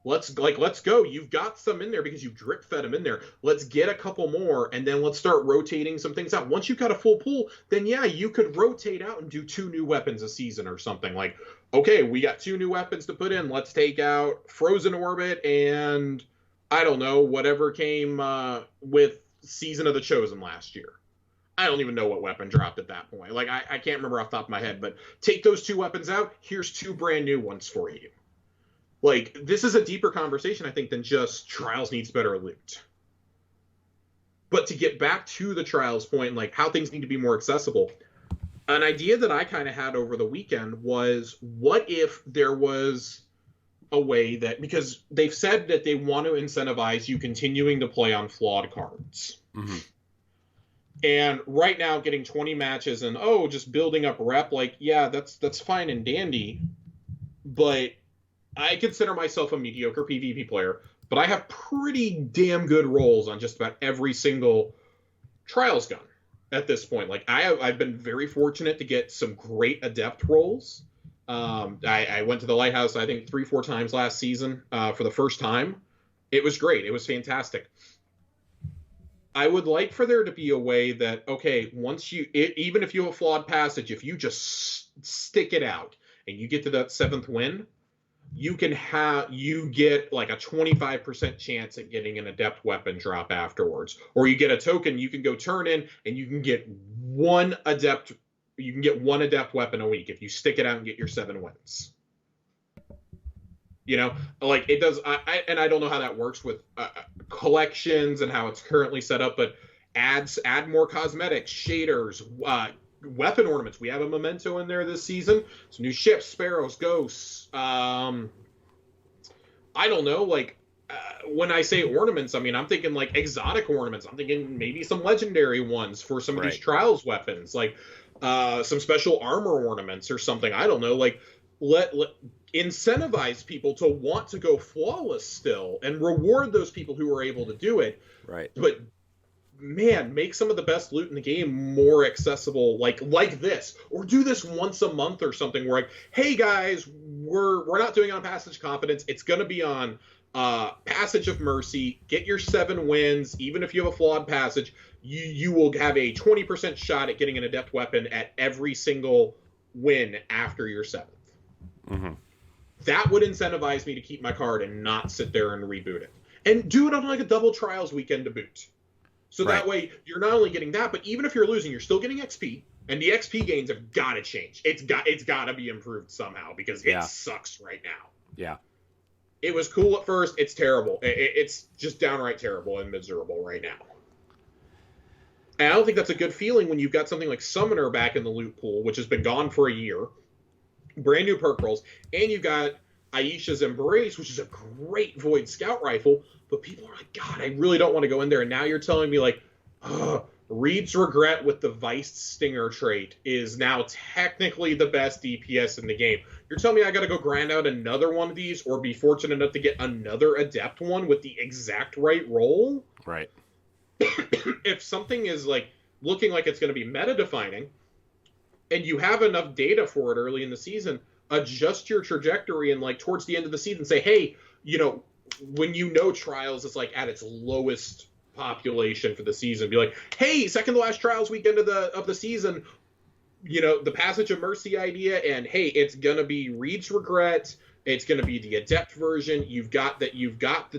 let's go. You've got some in there because you drip fed them in there. Let's get a couple more, and then let's start rotating some things out. Once you've got a full pool, then yeah, you could rotate out and do 2 new weapons a season or something. Like, okay, we got 2 new weapons to put in. Let's take out Frozen Orbit and I don't know, whatever came with Season of the Chosen last year. I don't even know what weapon dropped at that point. Like, I can't remember off the top of my head, but take those 2 weapons out. Here's 2 brand new ones for you. Like, this is a deeper conversation, I think, than just Trials needs better loot. But to get back to the Trials point, like, how things need to be more accessible, an idea that I kind of had over the weekend was, what if there was a way that, because they've said that they want to incentivize you continuing to play on flawed cards. Mm-hmm. And right now, getting 20 matches and, just building up rep, like, yeah, that's fine and dandy, but I consider myself a mediocre PvP player, but I have pretty damn good rolls on just about every single Trials gun at this point. Like, I've been very fortunate to get some great Adept rolls. I went to the Lighthouse, I think, 3-4 times last season for the first time. It was great. It was fantastic. I would like for there to be a way that, okay, once even if you have a flawed passage, if you just stick it out and you get to that 7th win, you get like a 25% chance at getting an Adept weapon drop afterwards. Or you get a token you can go turn in and you can get one Adept weapon a week if you stick it out and get your 7 wins. You know, like, it does. I don't know how that works with collections and how it's currently set up, but add more cosmetics, shaders, weapon ornaments. We have a memento in there this season. Some new ships, sparrows, ghosts. I don't know. Like, when I say ornaments, I mean, I'm thinking like exotic ornaments. I'm thinking maybe some legendary ones for some of these Trials weapons, like some special armor ornaments or something. I don't know. Like, let incentivize people to want to go flawless still and reward those people who are able to do it. Right. But man, make some of the best loot in the game more accessible, like this, or do this once a month or something where, like, hey guys, we're not doing it on Passage Confidence. It's going to be on Passage of Mercy. Get your 7 wins. Even if you have a flawed passage, you will have a 20% shot at getting an Adept weapon at every single win after your 7th. Mm-hmm. That would incentivize me to keep my card and not sit there and reboot it. And do it on like a double Trials weekend to boot. So that way, you're not only getting that, but even if you're losing, you're still getting XP. And the XP gains have got to change. It's got to be improved somehow because it sucks right now. Yeah. It was cool at first. It's terrible. It's just downright terrible and miserable right now. And I don't think that's a good feeling when you've got something like Summoner back in the loot pool, which has been gone for a year. Brand new perk rolls, and you've got Aisha's Embrace, which is a great Void Scout rifle, but people are like, God, I really don't want to go in there. And now you're telling me, like, Reed's Regret with the Viced Stinger trait is now technically the best DPS in the game. You're telling me I got to go grind out another one of these or be fortunate enough to get another Adept one with the exact right roll? Right. If something is, like, looking like it's going to be meta-defining, and you have enough data for it early in the season, adjust your trajectory and, like, towards the end of the season say, hey, you know, when Trials is, like, at its lowest population for the season, be like, hey, second to last Trials weekend of the season, you know, the Passage of Mercy idea, and hey, it's gonna be Reed's Regret, it's gonna be the Adept version, you've got the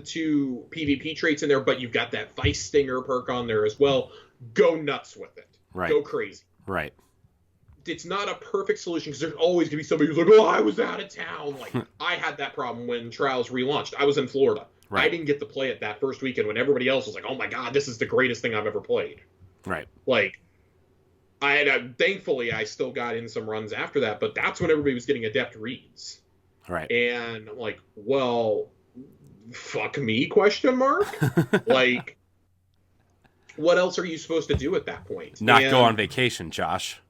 2 PvP traits in there, but you've got that Vice Stinger perk on there as well. Go nuts with it. Right. Go crazy. Right. It's not a perfect solution because there's always going to be somebody who's like, oh, I was out of town. Like, I had that problem when Trials relaunched. I was in Florida. Right. I didn't get to play it that first weekend when everybody else was like, oh my God, this is the greatest thing I've ever played. Right. Like, thankfully, I still got in some runs after that, but that's when everybody was getting Adept Reeds. Right. And I'm like, well, fuck me, ? Like, what else are you supposed to do at that point? Not go on vacation, Josh.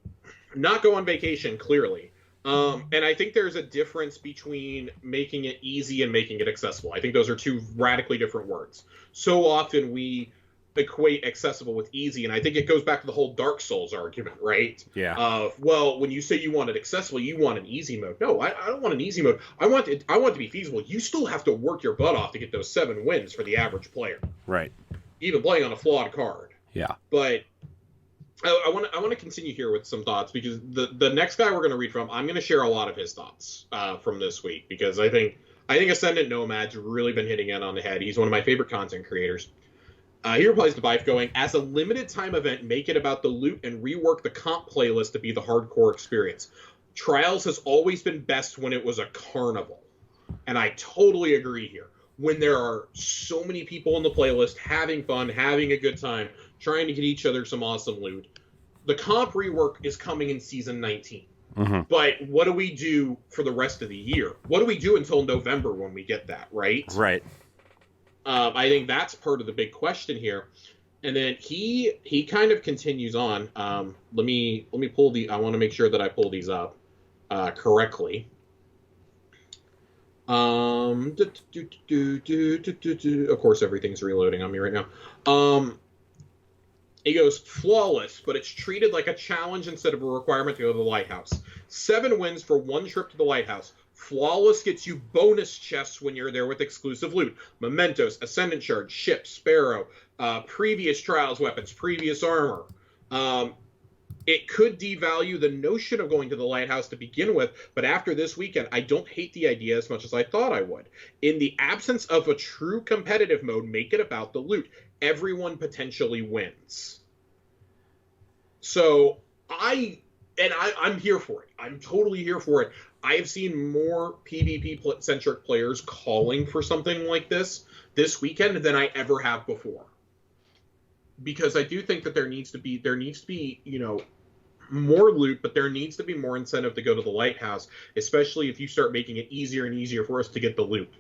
Not go on vacation, clearly. And I think there's a difference between making it easy and making it accessible. I think those are 2 radically different words. So often we equate accessible with easy, and I think it goes back to the whole Dark Souls argument, right? Yeah. Well, when you say you want it accessible, you want an easy mode. No, I don't want an easy mode. I want it to be feasible. You still have to work your butt off to get those 7 wins for the average player. Right. Even playing on a flawed card. Yeah. But I want to continue here with some thoughts, because the next guy we're going to read from, I'm going to share a lot of his thoughts from this week, because I think Ascendant Nomad's really been hitting it on the head. He's one of my favorite content creators. He replies to Bife going, as a limited time event, make it about the loot and rework the comp playlist to be the hardcore experience. Trials has always been best when it was a carnival. And I totally agree here. When there are so many people in the playlist having fun, having a good time, trying to get each other some awesome loot. The comp rework is coming in Season 19. Mm-hmm. But what do we do for the rest of the year? What do we do until November when we get that, right? Right. I think that's part of the big question here. And then he kind of continues on. Let me pull I want to make sure that I pull these up correctly. Of course, everything's reloading on me right now. He goes, flawless, but it's treated like a challenge instead of a requirement to go to the lighthouse. 7 wins for 1 trip to the lighthouse. Flawless gets you bonus chests when you're there with exclusive loot. Mementos, Ascendant Shard, Ship, Sparrow, previous Trials weapons, previous armor. It could devalue the notion of going to the lighthouse to begin with, but after this weekend, I don't hate the idea as much as I thought I would. In the absence of a true competitive mode, make it about the loot. Everyone potentially wins. So I'm here for it. I'm totally here for it. I have seen more PvP-centric players calling for something like this weekend than I ever have before. Because I do think that there needs to be, more loot, but there needs to be more incentive to go to the lighthouse, especially if you start making it easier and easier for us to get the loot.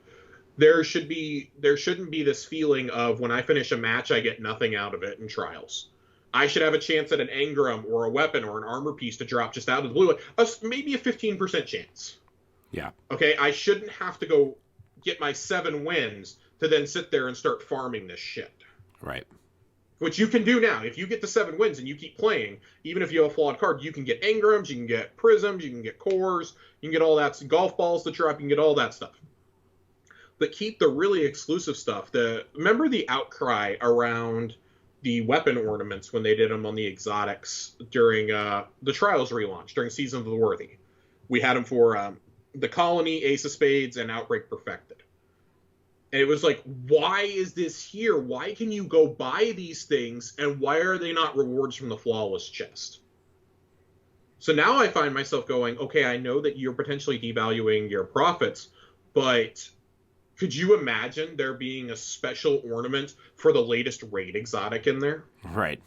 There shouldn't be this feeling of when I finish a match, I get nothing out of it in Trials. I should have a chance at an engram or a weapon or an armor piece to drop just out of the blue. Maybe a 15% chance. Yeah. Okay, I shouldn't have to go get my 7 wins to then sit there and start farming this shit. Right. Which you can do now. If you get the 7 wins and you keep playing, even if you have a flawed card, you can get engrams, you can get prisms, you can get cores, you can get all that, golf balls to drop, you can get all that stuff. But keep the really exclusive stuff. Remember the outcry around the weapon ornaments when they did them on the exotics during the Trials relaunch, during Season of the Worthy. We had them for the Colony, Ace of Spades, and Outbreak Perfected. And it was like, why is this here? Why can you go buy these things, and why are they not rewards from the Flawless chest? So now I find myself going, okay, I know that you're potentially devaluing your profits, but could you imagine there being a special ornament for the latest raid exotic in there? Right.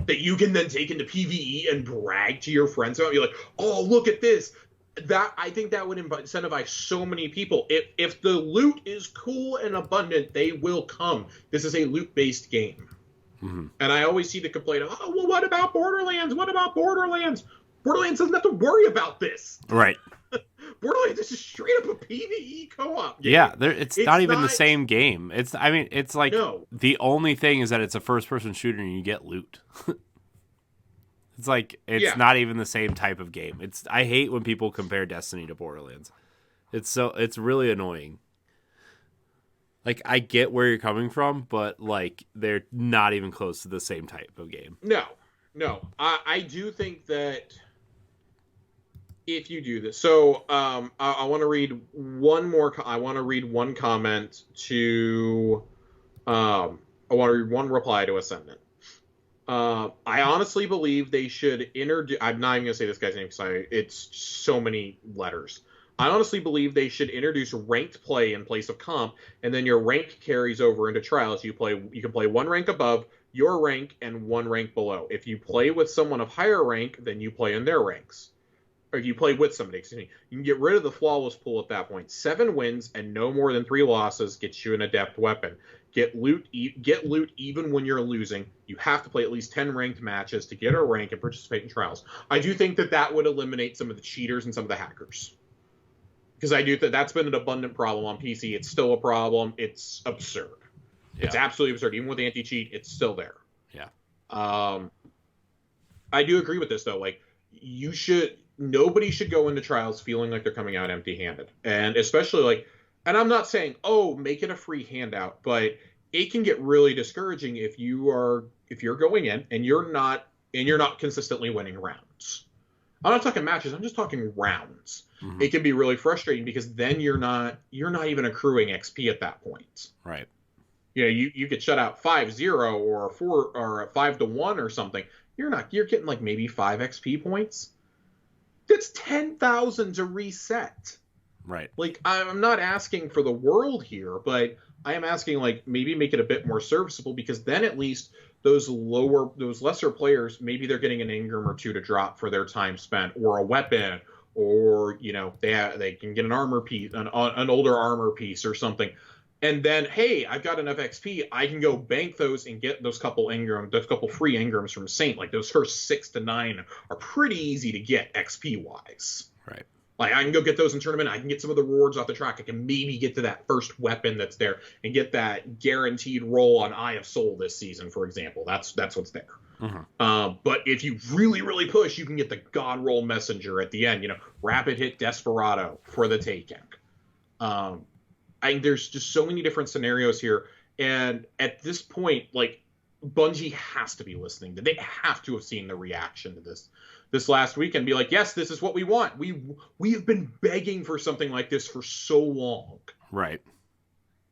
That you can then take into PvE and brag to your friends about. You're like, oh, look at this. I think that would incentivize so many people. If the loot is cool and abundant, they will come. This is a loot-based game. Mm-hmm. And I always see the complaint, oh, well, what about Borderlands? What about Borderlands? Borderlands doesn't have to worry about this. Right. Borderlands is just straight up a PvE co-op game. Yeah, it's not even the same game. It's like no. The only thing is that it's a first-person shooter and you get loot. It's like not even the same type of game. I hate when people compare Destiny to Borderlands. It's really annoying. Like, I get where you're coming from, but like they're not even close to the same type of game. No. I do think that if you do this, so I want to read one more. I want to read one comment to. I want to read one reply to Ascendant. I honestly believe they should introduce. I'm not even gonna say this guy's name because it's so many letters. I honestly believe they should introduce ranked play in place of comp, and then your rank carries over into Trials. You can play 1 rank above your rank and 1 rank below. If you play with someone of higher rank, then you play in their ranks. Or you play with somebody, excuse me. You can get rid of the flawless pool at that point. 7 wins and no more than 3 losses gets you an adept weapon. Get loot even when you're losing. You have to play at least 10 ranked matches to get a rank and participate in Trials. I do think that would eliminate some of the cheaters and some of the hackers. Because I do think that's been an abundant problem on PC. It's still a problem. It's absurd. It's absolutely absurd. Even with anti-cheat, it's still there. Yeah. I do agree with this though. Like, nobody should go into trials feeling like they're coming out empty-handed, and especially like, and I'm not saying, oh, make it a free handout, but it can get really discouraging if you're going in and you're not consistently winning rounds. I'm not talking matches. I'm just talking rounds. Mm-hmm. It can be really frustrating because then you're not even accruing XP at that point. Right. You know, you get shut out 5-0 or 4 or 5-1 or something. You're getting like maybe 5 XP points. That's 10,000 to reset. Right. Like, I'm not asking for the world here, but I am asking, like, maybe make it a bit more serviceable, because then at least those lesser players, maybe they're getting an Ingram or 2 to drop for their time spent, or a weapon, or, you know, they can get an armor piece, an older armor piece or something. And then, hey, I've got enough XP, I can go bank those and get those couple free Ingrams from Saint. Like, those first 6 to 9 are pretty easy to get XP-wise. Right. Like, I can go get those in tournament, I can get some of the rewards off the track, I can maybe get to that first weapon that's there, and get that guaranteed roll on Eye of Soul this season, for example. That's what's there. Mm-hmm. But if you really, really push, you can get the God Roll Messenger at the end, you know, Rapid Hit Desperado for the taking. There's just so many different scenarios here, and at this point, like, Bungie has to be listening. They have to have seen the reaction to this last week and be like, yes, this is what we want. We have been begging for something like this for so long. Right.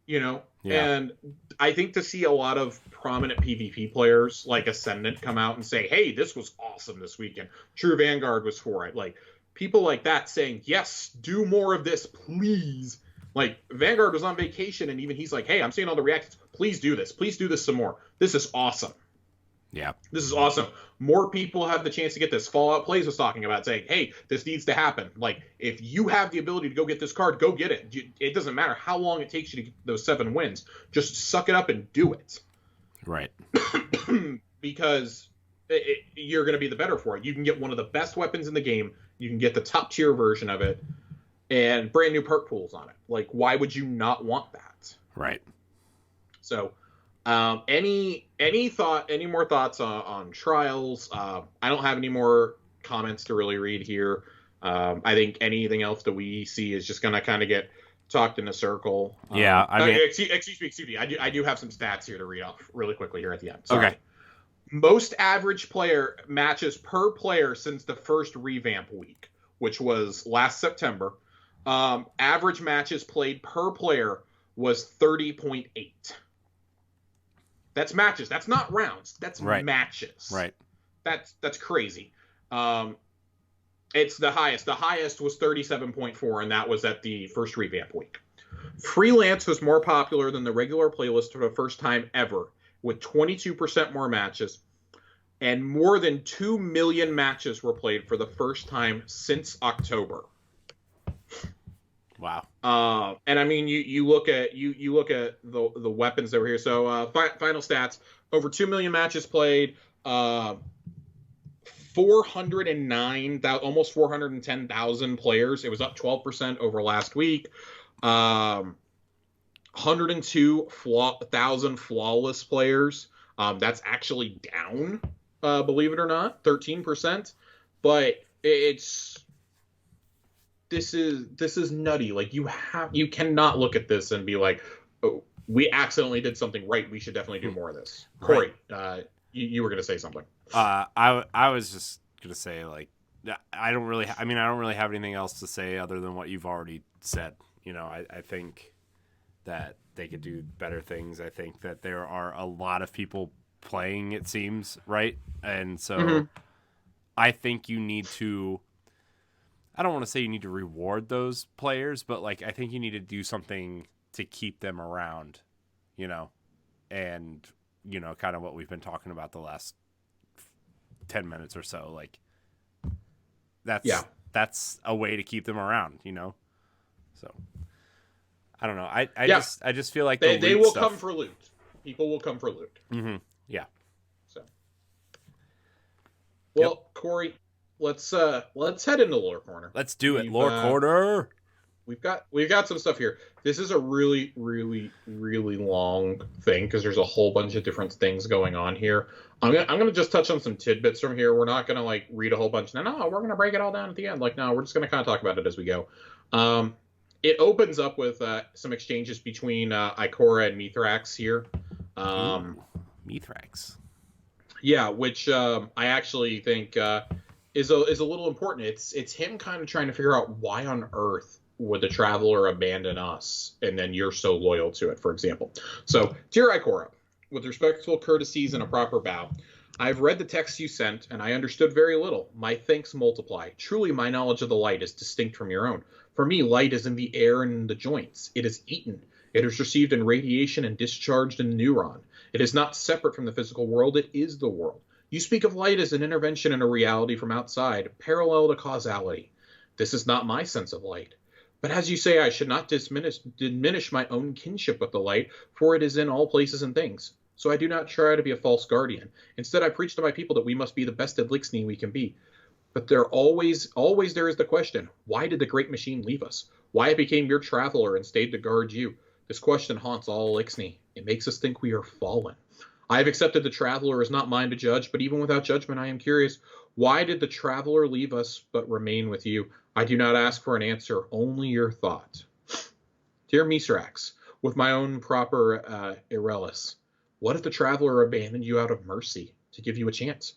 You know? Yeah. And I think to see a lot of prominent PvP players like Ascendant come out and say, hey, this was awesome this weekend. True Vanguard was for it. Like, people like that saying, yes, do more of this, please. Like, Vanguard was on vacation, and even he's like, hey, I'm seeing all the reactions. Please do this. Please do this some more. This is awesome. Yeah. This is awesome. More people have the chance to get this. Fallout Plays was talking about saying, hey, this needs to happen. Like, if you have the ability to go get this card, go get it. It doesn't matter how long it takes you to get those 7 wins. Just suck it up and do it. Right. Because you're going to be the better for it. You can get one of the best weapons in the game. You can get the top tier version of it. And brand new perk pools on it. Like, why would you not want that? Right. So, any more thoughts on trials? I don't have any more comments to really read here. I think anything else that we see is just going to kind of get talked in a circle. Yeah, I mean, excuse me. I do have some stats here to read off really quickly here at the end. Sorry. Okay. Most average player matches per player since the first revamp week, which was last September. Average matches played per player was 30.8. That's matches. That's not rounds. That's right. Matches. Right. That's crazy. It's the highest. The highest was 37.4, and that was at the first revamp week. Freelance was more popular than the regular playlist for the first time ever, with 22% more matches, and more than 2 million matches were played for the first time since October. Wow. And I mean, you look at the weapons that were here. So final stats: over 2 million matches played, almost 410,000 players. It was up 12% over last week. 102,000 flawless players. That's actually down, believe it or not, 13%. But this is nutty. Like, you cannot look at this and be like, oh, we accidentally did something right. We should definitely do more of this. Corey, right. You were going to say something. I was just going to say, like, I don't really have anything else to say other than what you've already said. You know, I think that they could do better things. I think that there are a lot of people playing, it seems, right? And so I think you need to, I don't want to say you need to reward those players, but, like, I think you need to do something to keep them around, you know, and, you know, kind of what we've been talking about the last 10 minutes or so. Like, that's a way to keep them around, you know? So I don't know. I just feel like they will come for loot. People will come for loot. Mm-hmm. Yeah. So, well, Corey, let's head into Lore Corner. Let's do it. Lore Corner. we've got some stuff here. This is a really, really, really long thing because there's a whole bunch of different things going on here. I'm gonna just touch on some tidbits from here. We're not gonna like read a whole bunch. No, we're gonna break it all down at the end. Like, no, we're just gonna kind of talk about it as we go. It opens up with some exchanges between Ikora and Mithrax here. Mithrax. Yeah, which I actually think is a little important. It's him kind of trying to figure out why on earth would the Traveler abandon us, and then you're so loyal to it, for example. So, dear Ikora, with respectful courtesies and a proper bow, I've read the text you sent, and I understood very little. My thanks multiply. Truly, my knowledge of the light is distinct from your own. For me, light is in the air and in the joints. It is eaten. It is received in radiation and discharged in neuron. It is not separate from the physical world. It is the world. You speak of light as an intervention in a reality from outside, parallel to causality. This is not my sense of light. But as you say, I should not diminish my own kinship with the light, for it is in all places and things. So I do not try to be a false guardian. Instead, I preach to my people that we must be the best Elixni we can be. But there always there is the question, why did the great machine leave us? Why it became your traveler and stayed to guard you? This question haunts all Elixni. It makes us think we are fallen. I have accepted the traveler is not mine to judge, but even without judgment, I am curious. Why did the traveler leave us but remain with you? I do not ask for an answer, only your thought. Dear Mithrax, with my own proper Irelis, what if the traveler abandoned you out of mercy to give you a chance?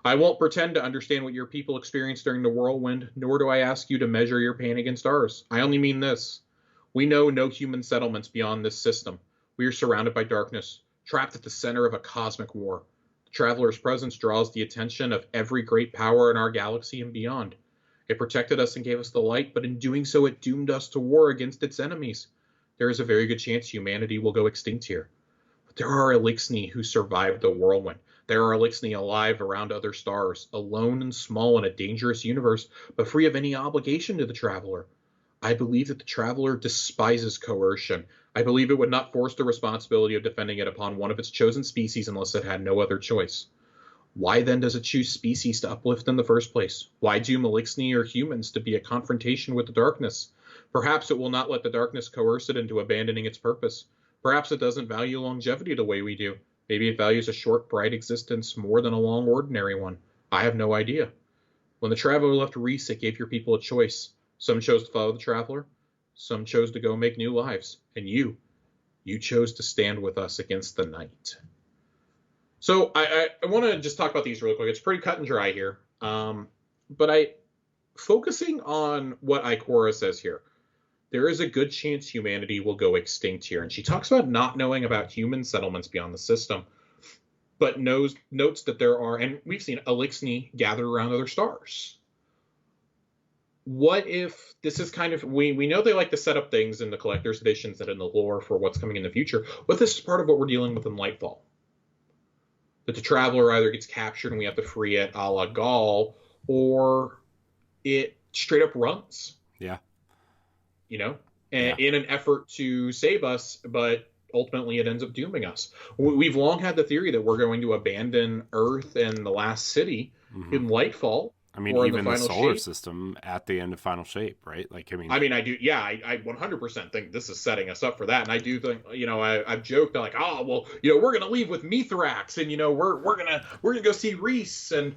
I won't pretend to understand what your people experienced during the whirlwind, nor do I ask you to measure your pain against ours. I only mean this. We know no human settlements beyond this system. We are surrounded by darkness, trapped at the center of a cosmic war. The traveler's presence draws the attention of every great power in our galaxy and beyond. It protected us and gave us the light, but in doing so it doomed us to war against its enemies. There is a very good chance humanity will go extinct here. But there are Elixni who survived the whirlwind. There are Elixni alive around other stars, alone and small in a dangerous universe, but free of any obligation to the traveler. I believe that the traveler despises coercion. I believe it would not force the responsibility of defending it upon one of its chosen species unless it had no other choice. Why then does it choose species to uplift in the first place? Why doom Elixni or humans to be a confrontation with the darkness? Perhaps it will not let the darkness coerce it into abandoning its purpose. Perhaps it doesn't value longevity the way we do. Maybe it values a short, bright existence more than a long, ordinary one. I have no idea. When the traveler left Reese, it gave your people a choice. Some chose to follow the traveler. Some chose to go make new lives. And you chose to stand with us against the night. So I want to just talk about these real quick. It's pretty cut and dry here. But focusing on what Ikora says here, there is a good chance humanity will go extinct here. And she talks about not knowing about human settlements beyond the system, but notes that there are, and we've seen Elixni gather around other stars. What if this is kind of, we know they like to set up things in the collector's editions and in the lore for what's coming in the future. What if this is part of what we're dealing with in Lightfall? That the traveler either gets captured and we have to free it a la Gaul, or it straight up runs. Yeah. You know, and in an effort to save us, but ultimately it ends up dooming us. We've long had the theory that we're going to abandon Earth and the last city in Lightfall. I mean, or even the solar system at the end of Final Shape, right? Like, I do. Yeah, I 100% think this is setting us up for that. And I do think, I've joked like, oh, well, we're going to leave with Mithrax and, we're going to go see Reese. And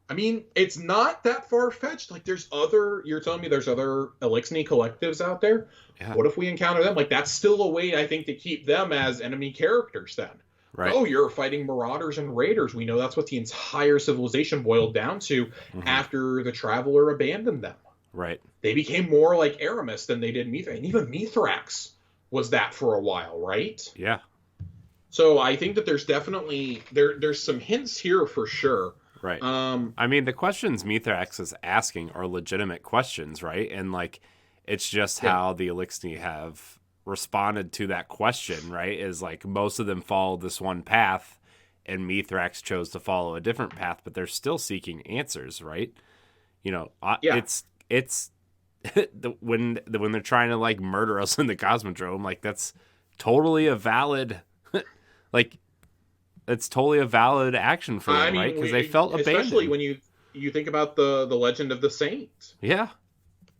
I mean, it's not that far-fetched. Like, you're telling me there's other Elixni collectives out there? Yeah. What if we encounter them? Like, that's still a way, I think, to keep them as enemy characters then. Right. Oh, you're fighting marauders and raiders. We know that's what the entire civilization boiled down to after the traveler abandoned them. Right. They became more like Aramis than they did Mithrax. And even Mithrax was that for a while, right? Yeah. So I think that there's definitely, there's some hints here for sure. Right. I mean, the questions Mithrax is asking are legitimate questions, right? And like, it's just how the Elixni have responded to that question, right? Is like most of them follow this one path, and Mithrax chose to follow a different path, but they're still seeking answers, right? It's when they're trying to like murder us in the Cosmodrome, like that's totally a valid, like. It's totally a valid action for them, right? Because they felt abandoned. Especially when you think about the Legend of the Saint. Yeah.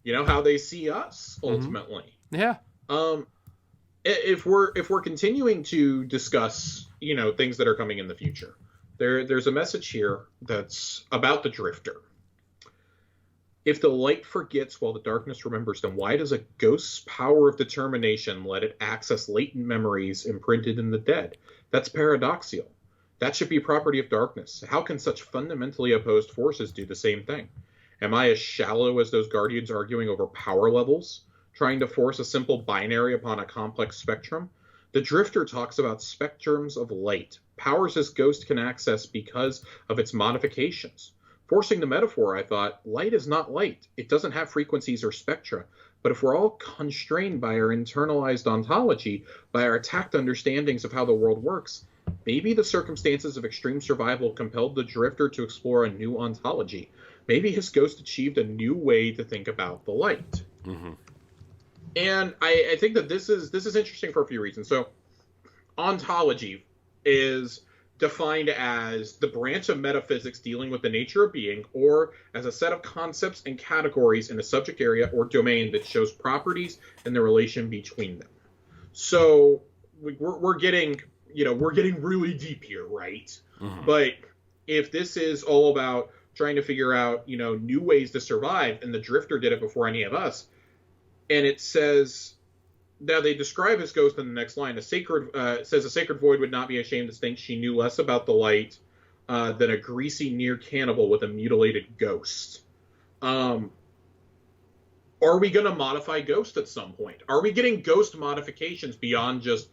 how they see us ultimately. Yeah. If we're continuing to discuss, things that are coming in the future, there's a message here that's about the drifter. If the light forgets while the darkness remembers, then why does a ghost's power of determination let it access latent memories imprinted in the dead? That's paradoxical. That should be property of darkness. How can such fundamentally opposed forces do the same thing? Am I as shallow as those guardians arguing over power levels, trying to force a simple binary upon a complex spectrum? The drifter talks about spectrums of light, powers this ghost can access because of its modifications. Forcing the metaphor, I thought, light is not light. It doesn't have frequencies or spectra. But if we're all constrained by our internalized ontology, by our tact understandings of how the world works, maybe the circumstances of extreme survival compelled the drifter to explore a new ontology. Maybe his ghost achieved a new way to think about the light. Mm-hmm. And I think that this is interesting for a few reasons. So, ontology is defined as the branch of metaphysics dealing with the nature of being, or as a set of concepts and categories in a subject area or domain that shows properties and the relation between them. So we're getting really deep here, right? Mm-hmm. But if this is all about trying to figure out, new ways to survive, and the drifter did it before any of us, and it says, now they describe his ghost in the next line. Says a sacred void would not be ashamed to think she knew less about the light than a greasy near cannibal with a mutilated ghost. Are we going to modify ghost at some point? Are we getting ghost modifications beyond just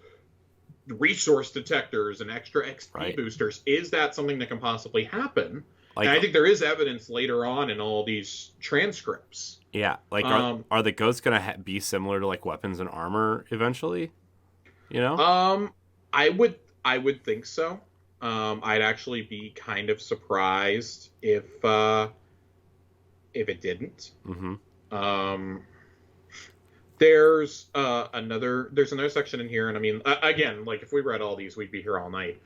resource detectors and extra XP boosters? Is that something that can possibly happen? And I think there is evidence later on in all these transcripts. Yeah, are the ghosts gonna be similar to weapons and armor eventually? I would think so. I'd actually be kind of surprised if it didn't. Mm-hmm. There's another section in here, and I mean, again, if we read all these, we'd be here all night.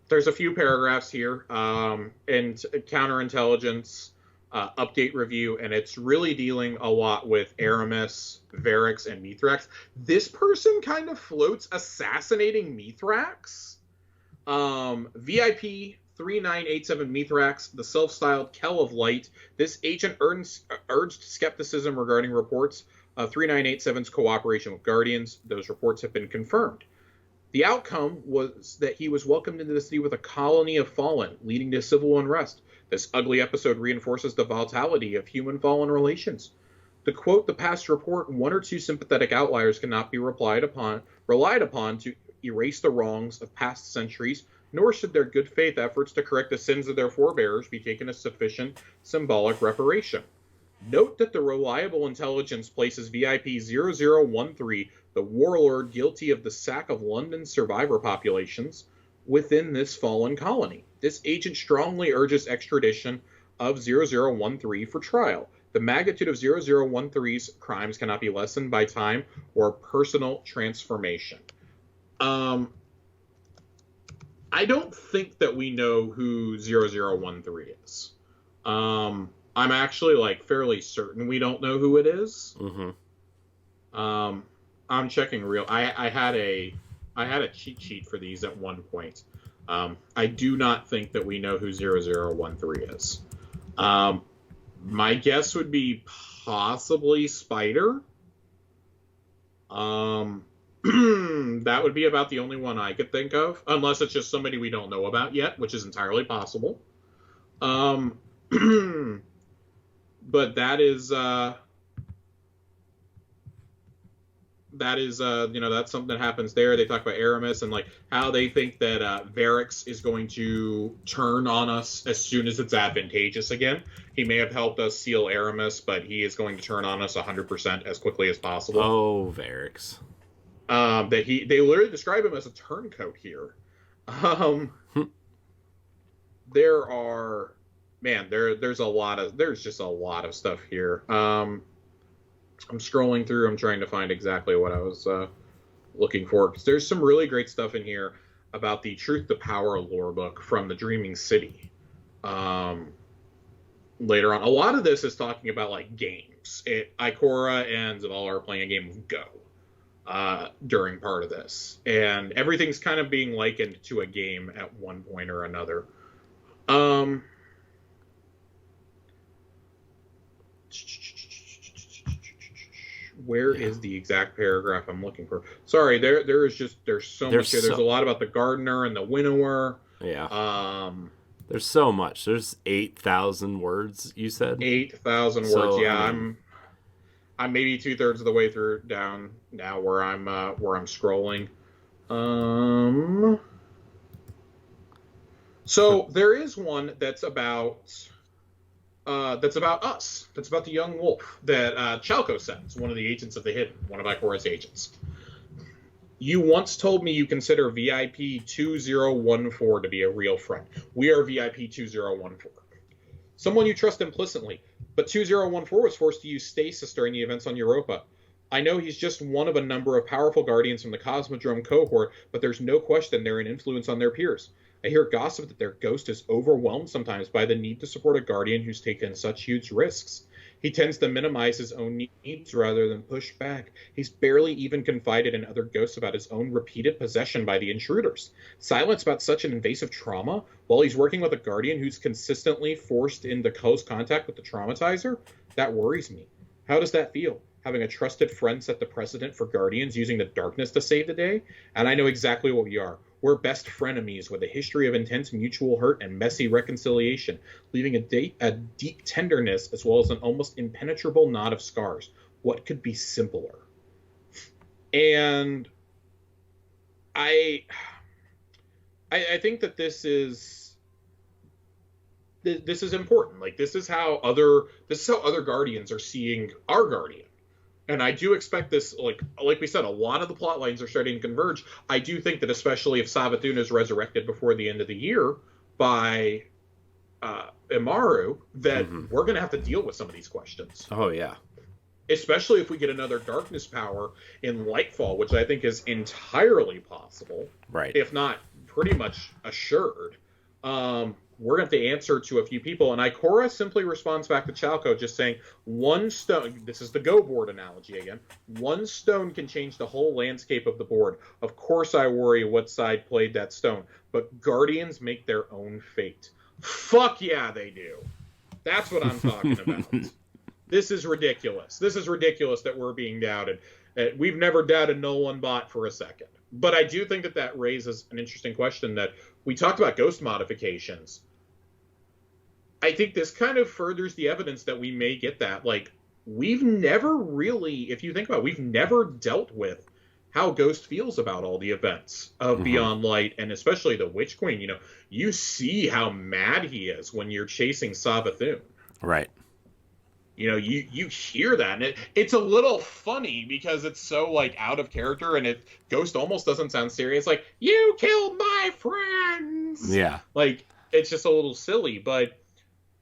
There's a few paragraphs here, and counterintelligence. Update review, and it's really dealing a lot with Aramis, Varix, and Mithrax. This person kind of floats assassinating Mithrax. VIP 3987 Mithrax, the self-styled Kell of Light. This agent urged skepticism regarding reports of 3987's cooperation with Guardians. Those reports have been confirmed. The outcome was that he was welcomed into the city with a colony of fallen, leading to civil unrest. This ugly episode reinforces the volatility of human-fallen relations. To quote the past report, one or two sympathetic outliers cannot be relied upon to erase the wrongs of past centuries, nor should their good faith efforts to correct the sins of their forebears be taken as sufficient symbolic reparation. Note that the reliable intelligence places VIP 0013, the warlord guilty of the sack of London's survivor populations, within this fallen colony. This agent strongly urges extradition of 0013 for trial. The magnitude of 0013's crimes cannot be lessened by time or personal transformation. I don't think that we know who 0013 is. I'm actually fairly certain we don't know who it is. Mm-hmm. I'm checking real. I had a cheat sheet for these at one point. I do not think that we know who 0013 is. My guess would be possibly Spider. That would be about the only one I could think of, unless it's just somebody we don't know about yet, which is entirely possible. But that is that's something that happens there. They talk about Aramis and how they think that Varix is going to turn on us as soon as it's advantageous again. He may have helped us seal Aramis, but he is going to turn on us 100% as quickly as possible. Oh, Varix. They literally describe him as a turncoat here. There's just a lot of stuff here. I'm scrolling through. I'm trying to find exactly what I was looking for, because there's some really great stuff in here about the Truth to Power lore book from the Dreaming City. Later on, a lot of this is talking about games. groups. Ikora and Zavala are playing a game of Go during part of this, and everything's kind of being likened to a game at one point or another. Where is the exact paragraph I'm looking for? Sorry, there's so much here. There's a lot about the gardener and the winnower. Yeah. There's so much. There's 8,000 words, you said? 8,000 words, yeah. I mean, I'm maybe 2/3 of the way through down now where I'm scrolling. So there is one that's about us. That's about the young wolf that Chalco sends, one of the agents of the Hidden, one of Ikora's agents. You once told me you consider VIP 2014 to be a real friend. We are VIP 2014. Someone you trust implicitly, but 2014 was forced to use stasis during the events on Europa. I know he's just one of a number of powerful guardians from the Cosmodrome cohort, but there's no question they're an influence on their peers. I hear gossip that their ghost is overwhelmed sometimes by the need to support a guardian who's taken such huge risks. He tends to minimize his own needs rather than push back. He's barely even confided in other ghosts about his own repeated possession by the intruders. Silence about such an invasive trauma while he's working with a guardian who's consistently forced into close contact with the traumatizer? That worries me. How does that feel? Having a trusted friend set the precedent for guardians using the darkness to save the day? And I know exactly what we are. We're best frenemies with a history of intense mutual hurt and messy reconciliation, leaving a deep tenderness as well as an almost impenetrable knot of scars. What could be simpler? And I think that this is important. Like, this is how other guardians are seeing our guardian. And I do expect this, like we said, a lot of the plot lines are starting to converge. I do think that especially if Savathun is resurrected before the end of the year by Imaru, that we're going to have to deal with some of these questions. Oh, yeah. Especially if we get another darkness power in Lightfall, which I think is entirely possible. Right. If not pretty much assured. We're going to have to answer to a few people. And Ikora simply responds back to Chalco just saying, one stone, this is the Go board analogy again, one stone can change the whole landscape of the board. Of course I worry what side played that stone, but guardians make their own fate. Fuck yeah, they do. That's what I'm talking about. This is ridiculous. This is ridiculous that we're being doubted. We've never doubted no one bot for a second. But I do think that raises an interesting question that we talked about ghost modifications. I think this kind of furthers the evidence that we may get that. Like, we've never really, if you think about it, we've never dealt with how Ghost feels about all the events of Beyond Light, and especially the Witch Queen. You know, you see how mad he is when you're chasing Savathun. Right. You know, you hear that, and it's a little funny because it's so, like, out of character, and Ghost almost doesn't sound serious. Like, you killed my friends! Yeah. Like, it's just a little silly, but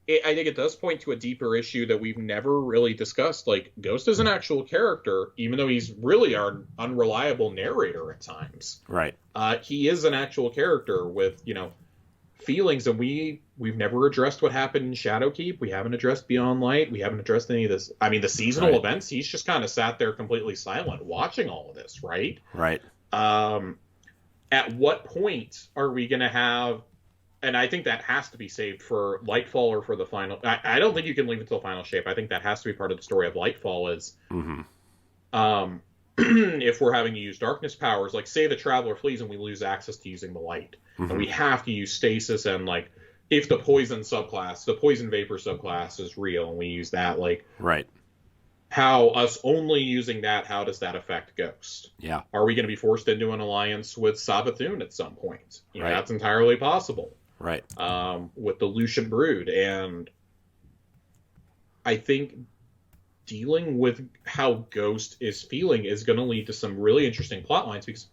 I think it does point to a deeper issue that we've never really discussed. Like, Ghost is an actual character, even though he's really our unreliable narrator at times. Right. He is an actual character with, you know, feelings, and we've never addressed what happened in Shadowkeep. We haven't addressed Beyond Light. We haven't addressed any of this. I mean, the seasonal events, he's just kind of sat there completely silent watching all of this, right? Right. At what point are we going to have, and I think that has to be saved for Lightfall or for the final. I don't think you can leave it till Final Shape. I think that has to be part of the story of Lightfall is if we're having to use darkness powers, like say the Traveler flees and we lose access to using the light. And we have to use stasis, and like if the poison vapor subclass is real and we use that, like how us only using that, how does that affect Ghost? Yeah. Are we going to be forced into an alliance with Savathun at some point? You know, that's entirely possible. Right. With the Lucian Brood. And I think dealing with how Ghost is feeling is going to lead to some really interesting plot lines, because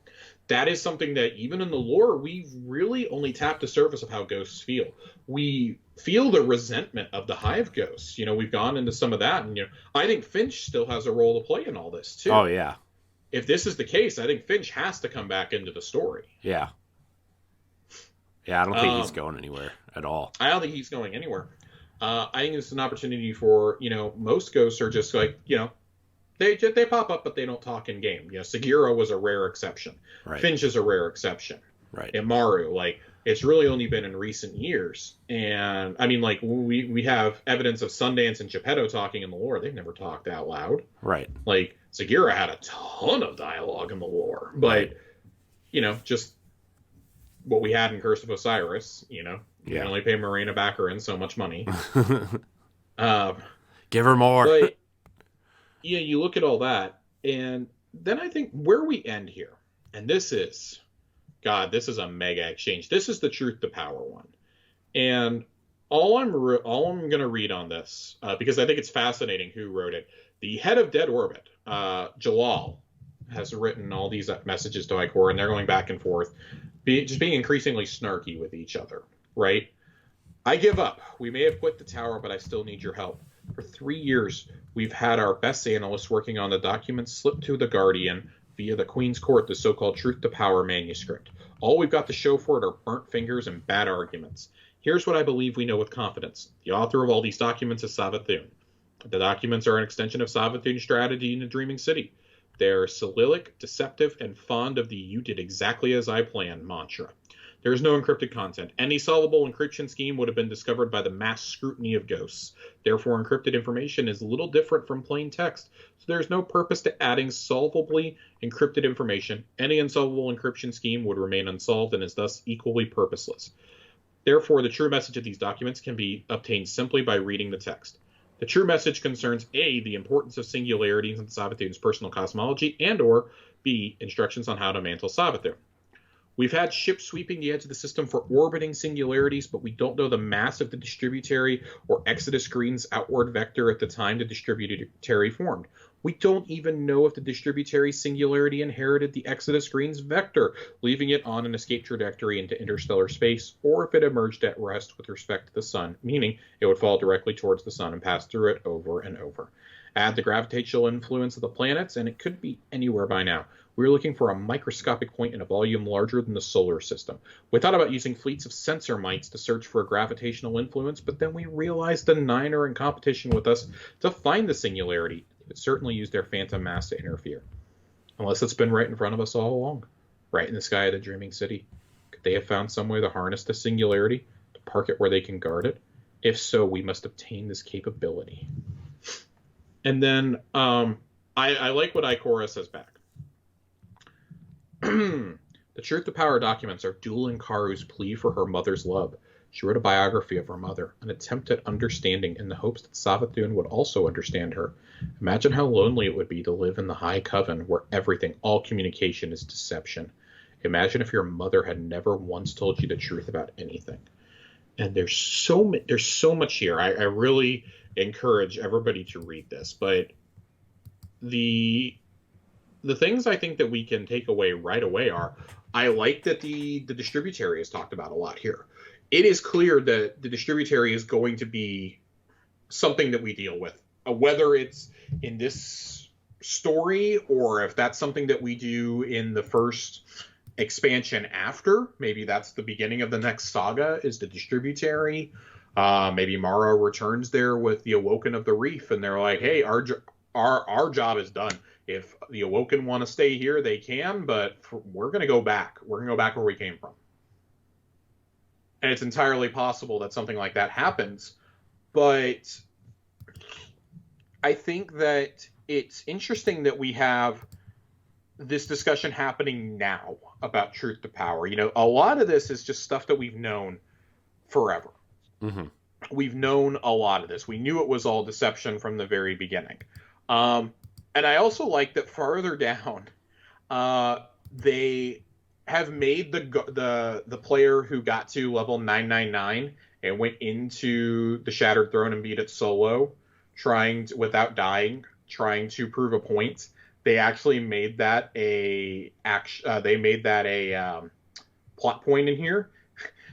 that is something that even in the lore, we've really only tapped the surface of how ghosts feel. We feel the resentment of the Hive ghosts. You know, we've gone into some of that, and, you know, I think Finch still has a role to play in all this too. Oh, yeah. If this is the case, I think Finch has to come back into the story. Yeah. Yeah, I don't think he's going anywhere at all. I don't think he's going anywhere. I think it's an opportunity for, most ghosts are just like, they pop up, but they don't talk in game. Sagira was a rare exception. Right. Finch is a rare exception. Right. And Maru, it's really only been in recent years. And I mean, we have evidence of Sundance and Geppetto talking in the lore. They've never talked out loud. Right. Sagira had a ton of dialogue in the lore, but just what we had in Curse of Osiris. You can only pay Marina Baccarin so much money. Give her more. But you look at all that, and then I think where we end here, and this is a mega exchange. This is the Truth to Power one, and all I'm going to read on this, because I think it's fascinating who wrote it. The head of Dead Orbit, Jalal, has written all these messages to Ikor, and they're going back and forth, just being increasingly snarky with each other, right? I give up. We may have quit the tower, but I still need your help. For 3 years, we've had our best analysts working on the documents slipped to the Guardian via the Queen's Court, the so-called Truth to Power manuscript. All we've got to show for it are burnt fingers and bad arguments. Here's what I believe we know with confidence. The author of all these documents is Savathun. The documents are an extension of Savathun's strategy in the Dreaming City. They're Cyrillic, deceptive, and fond of the "you did exactly as I planned" mantra. There is no encrypted content. Any solvable encryption scheme would have been discovered by the mass scrutiny of ghosts. Therefore, encrypted information is little different from plain text, so there is no purpose to adding solvably encrypted information. Any unsolvable encryption scheme would remain unsolved and is thus equally purposeless. Therefore, the true message of these documents can be obtained simply by reading the text. The true message concerns A, the importance of singularities in Savathun's personal cosmology, and or B, instructions on how to mantle Savathun. We've had ships sweeping the edge of the system for orbiting singularities, but we don't know the mass of the distributary or exodus screen's outward vector at the time the distributary formed. We don't even know if the distributary singularity inherited the exodus screen's vector, leaving it on an escape trajectory into interstellar space, or if it emerged at rest with respect to the sun, meaning it would fall directly towards the sun and pass through it over and over. Add the gravitational influence of the planets, and it could be anywhere by now. We were looking for a microscopic point in a volume larger than the solar system. We thought about using fleets of sensor mites to search for a gravitational influence, but then we realized the Nine are in competition with us to find the singularity. They would certainly use their phantom mass to interfere. Unless it's been right in front of us all along, right in the sky of the Dreaming City. Could they have found some way to harness the singularity, to park it where they can guard it? If so, we must obtain this capability. And then I like what Ikora says back. The Truth to Power documents are Dulin Karu's plea for her mother's love. She wrote a biography of her mother, an attempt at understanding in the hopes that Savathun would also understand her. Imagine how lonely it would be to live in the High Coven where everything, all communication is deception. Imagine if your mother had never once told you the truth about anything. And there's so much here. I really encourage everybody to read this, but the things I think that we can take away right away are, I like that the distributary is talked about a lot here. It is clear that the distributary is going to be something that we deal with, whether it's in this story or if that's something that we do in the first expansion after. Maybe that's the beginning of the next saga, is the distributary. Maybe Mara returns there with the Awoken of the Reef, and they're like, hey, our job is done. If the Awoken want to stay here, they can, but we're going to go back. We're going to go back where we came from. And it's entirely possible that something like that happens. But I think that it's interesting that we have this discussion happening now about Truth to Power. A lot of this is just stuff that we've known forever. Mm-hmm. We've known a lot of this. We knew it was all deception from the very beginning. And I also like that farther down, they have made the player who got to level 999 and went into the Shattered Throne and beat it solo, without dying, trying to prove a point. They actually made that a plot point in here.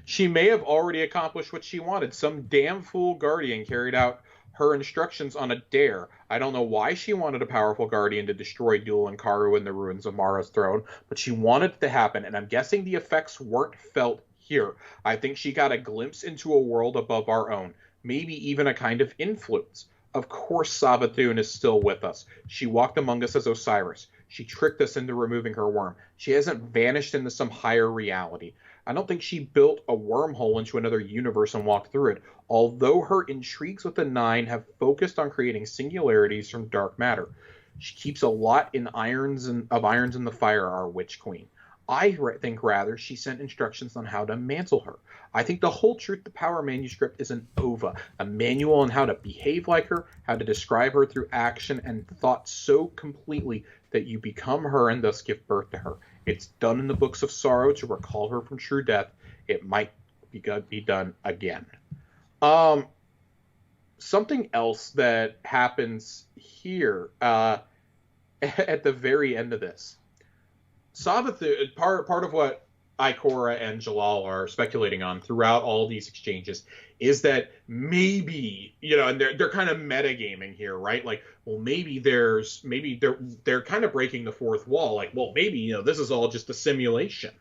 She may have already accomplished what she wanted. Some damn fool guardian carried out her instructions on a dare. I don't know why she wanted a powerful guardian to destroy Dulin Karu in the ruins of Mara's throne, but she wanted it to happen, and I'm guessing the effects weren't felt here. I think she got a glimpse into a world above our own. maybe even a kind of influence. Of course Savathun is still with us. She walked among us as Osiris. She tricked us into removing her worm. She hasn't vanished into some higher reality. I don't think she built a wormhole into another universe and walked through it, although her intrigues with the Nine have focused on creating singularities from dark matter. She keeps a lot in irons in the fire, our witch queen. I think rather she sent instructions on how to mantle her. I think the whole Truth to Power manuscript is an ova, a manual on how to behave like her, how to describe her through action and thought so completely that you become her and thus give birth to her. It's done in the Books of Sorrow to recall her from true death. It might be done again. Something else that happens here at the very end of this. Savathun, part of what Ikora and Jalal are speculating on throughout all these exchanges is that maybe, and they're kind of metagaming here, right? Like, well, maybe they're kind of breaking the fourth wall. Like, well, maybe, this is all just a simulation,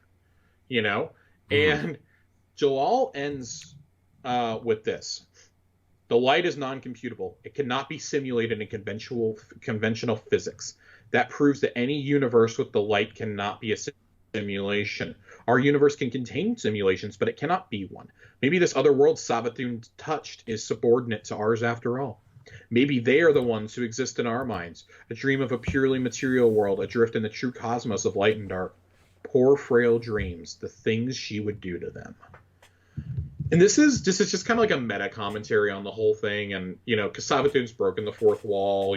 Mm-hmm. And Jalal ends with this. The light is non-computable. It cannot be simulated in conventional physics. That proves that any universe with the light cannot be a simulation. Our universe can contain simulations, but it cannot be one. Maybe this other world Savathun touched is subordinate to ours after all. Maybe they are the ones who exist in our minds, a dream of a purely material world, adrift in the true cosmos of light and dark. Poor frail dreams, the things she would do to them. And this is just kind of like a meta commentary on the whole thing, and because Savathun's broken the fourth wall,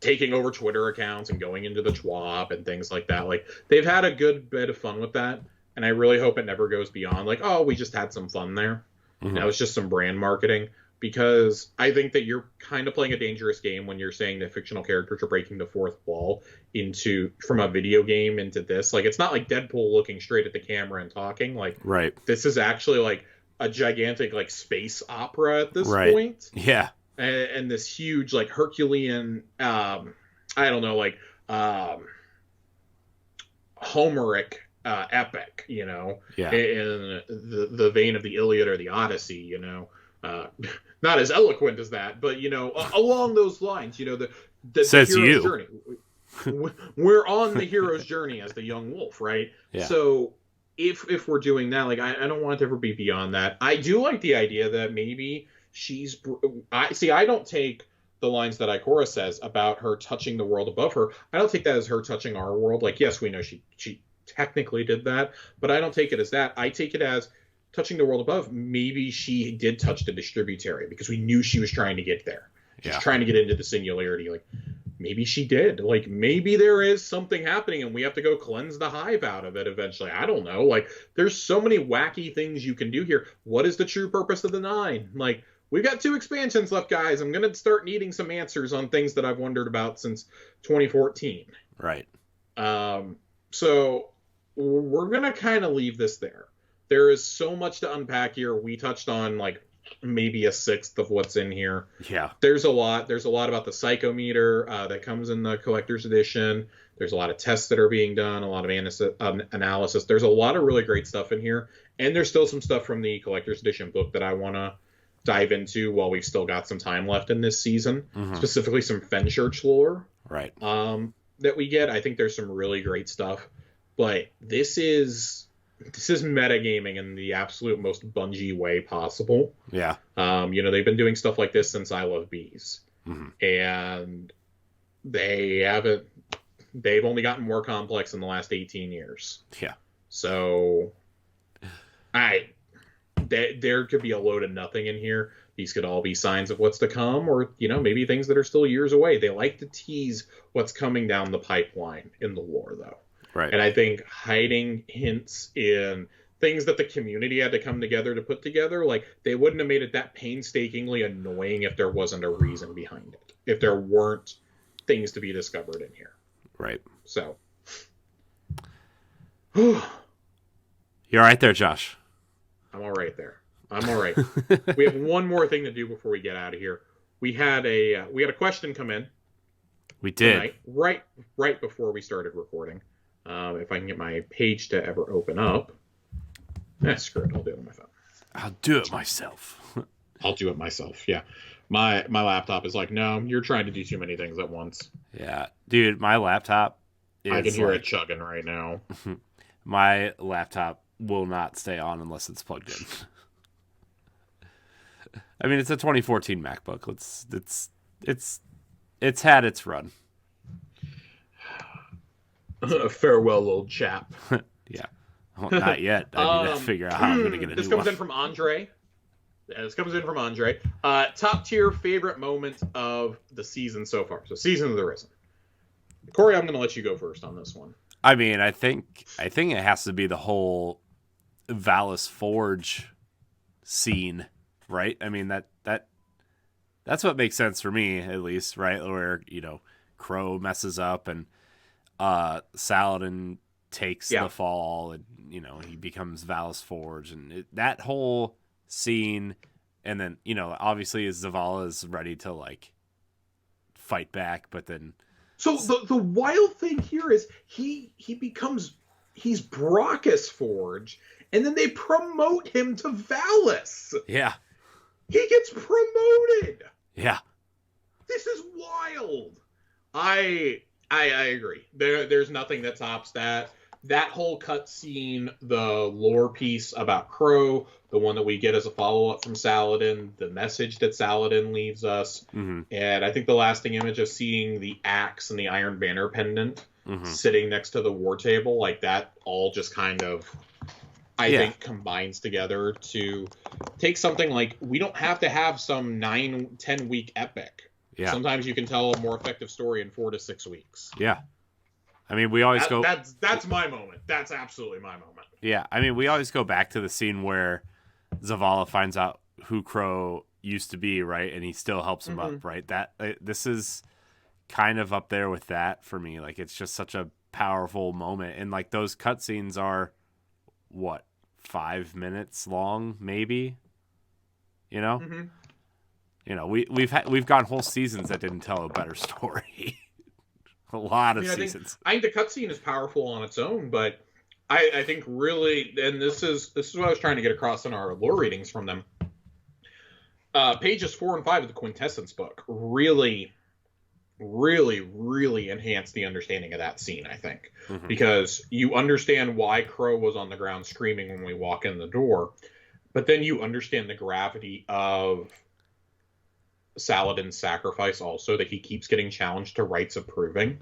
taking over Twitter accounts and going into the TWAB and things like that. Like, they've had a good bit of fun with that, and I really hope it never goes beyond like, oh, we just had some fun there. Mm-hmm. That was just some brand marketing, because I think that you're kind of playing a dangerous game when you're saying that fictional characters are breaking the fourth wall from a video game into this. Like, it's not like Deadpool looking straight at the camera and talking. Like, right. This is actually like a gigantic like space opera at this point. Yeah. And this huge like Herculean Homeric epic, yeah. in the vein of the Iliad or the Odyssey, not as eloquent as that, but along those lines, the Says hero's you. journey. We're on the hero's journey as the young wolf, right? Yeah. So if we're doing that, like, I don't want it to ever be beyond that. I do like the idea that maybe I don't take the lines that Ikora says about her touching the world above her. I don't take that as her touching our world. Like, yes, we know she technically did that, but I don't take it as that. I take it as touching the world above. Maybe she did touch the distributary because we knew she was trying to get there. She's trying to get into the singularity. Like, maybe she did. Like, maybe there is something happening and we have to go cleanse the hive out of it eventually. I don't know. Like, there's so many wacky things you can do here. What is the true purpose of the Nine? Like, we've got 2 expansions left, guys. I'm going to start needing some answers on things that I've wondered about since 2014. Right. So we're going to kind of leave this there. There is so much to unpack here. We touched on, like, maybe a sixth of what's in here. Yeah. There's a lot about the psychometer that comes in the collector's edition. There's a lot of tests that are being done, a lot of analysis. There's a lot of really great stuff in here. And there's still some stuff from the collector's edition book that I want to dive into while we've still got some time left in this season. Mm-hmm. Specifically some Fenchurch lore. Right. That we get. I think there's some really great stuff. But this is metagaming in the absolute most Bungie way possible. Yeah. They've been doing stuff like this since I Love Bees. Mm-hmm. And they've only gotten more complex in the last 18 years. Yeah. So there could be a load of nothing in here. These could all be signs of what's to come, or, maybe things that are still years away. They like to tease what's coming down the pipeline in the lore, though. Right. And I think hiding hints in things that the community had to come together to put together, like, they wouldn't have made it that painstakingly annoying if there wasn't a reason behind it. If there weren't things to be discovered in here. Right. So. You're all right there, Josh. I'm all right there. I'm all right. We have one more thing to do before we get out of here. We had a question come in. We did. Tonight, right before we started recording. If I can get my page to ever open up. Screw it. I'll do it on my phone. I'll do it myself. I'll do it myself. Yeah. My laptop is like, no, you're trying to do too many things at once. Yeah, dude, my laptop is I can hear like, it chugging right now. my laptop will not stay on unless it's plugged in. I mean, it's a 2014 MacBook. It's had its run. Farewell, old chap. Yeah. Well, not yet. I need to figure out how I'm going to get a This new comes one. in from Andre. Top tier favorite moment of the season so far. So season of the Risen. Corey, I'm going to let you go first on this one. I mean, I think it has to be the whole Valis Forge scene, right? I mean, that's what makes sense for me, at least, right? Where, Crow messes up and Saladin takes the fall, and he becomes Valis Forge, and that whole scene, and then obviously Zavala is ready to like fight back, but then so the wild thing here is he's Brachus Forge, and then they promote him to Valis. Yeah, he gets promoted. Yeah, this is wild. I agree. There's nothing that tops that. That whole cutscene, the lore piece about Crow, the one that we get as a follow-up from Saladin, the message that Saladin leaves us, and I think the lasting image of seeing the axe and the Iron Banner pendant sitting next to the war table, like that all just kind of, I think, combines together to take something like, we don't have to have some 9-10 week epic. Yeah. Sometimes you can tell a more effective story in 4 to 6 weeks. Yeah. I mean, we always go... That's my moment. That's absolutely my moment. Yeah, I mean, we always go back to the scene where Zavala finds out who Crow used to be, right? And he still helps him up, right? This is kind of up there with that for me. Like, it's just such a powerful moment. And, like, those cutscenes are, 5 minutes long, maybe? We've gone whole seasons that didn't tell a better story. A lot of seasons. I think the cutscene is powerful on its own, but I think really, and this is what I was trying to get across in our lore readings from them. Pages 4 and 5 of the Quintessence book really, really, really enhance the understanding of that scene, I think. Because you understand why Crow was on the ground screaming when we walk in the door, but then you understand the gravity of Saladin's sacrifice also, that he keeps getting challenged to rites of proving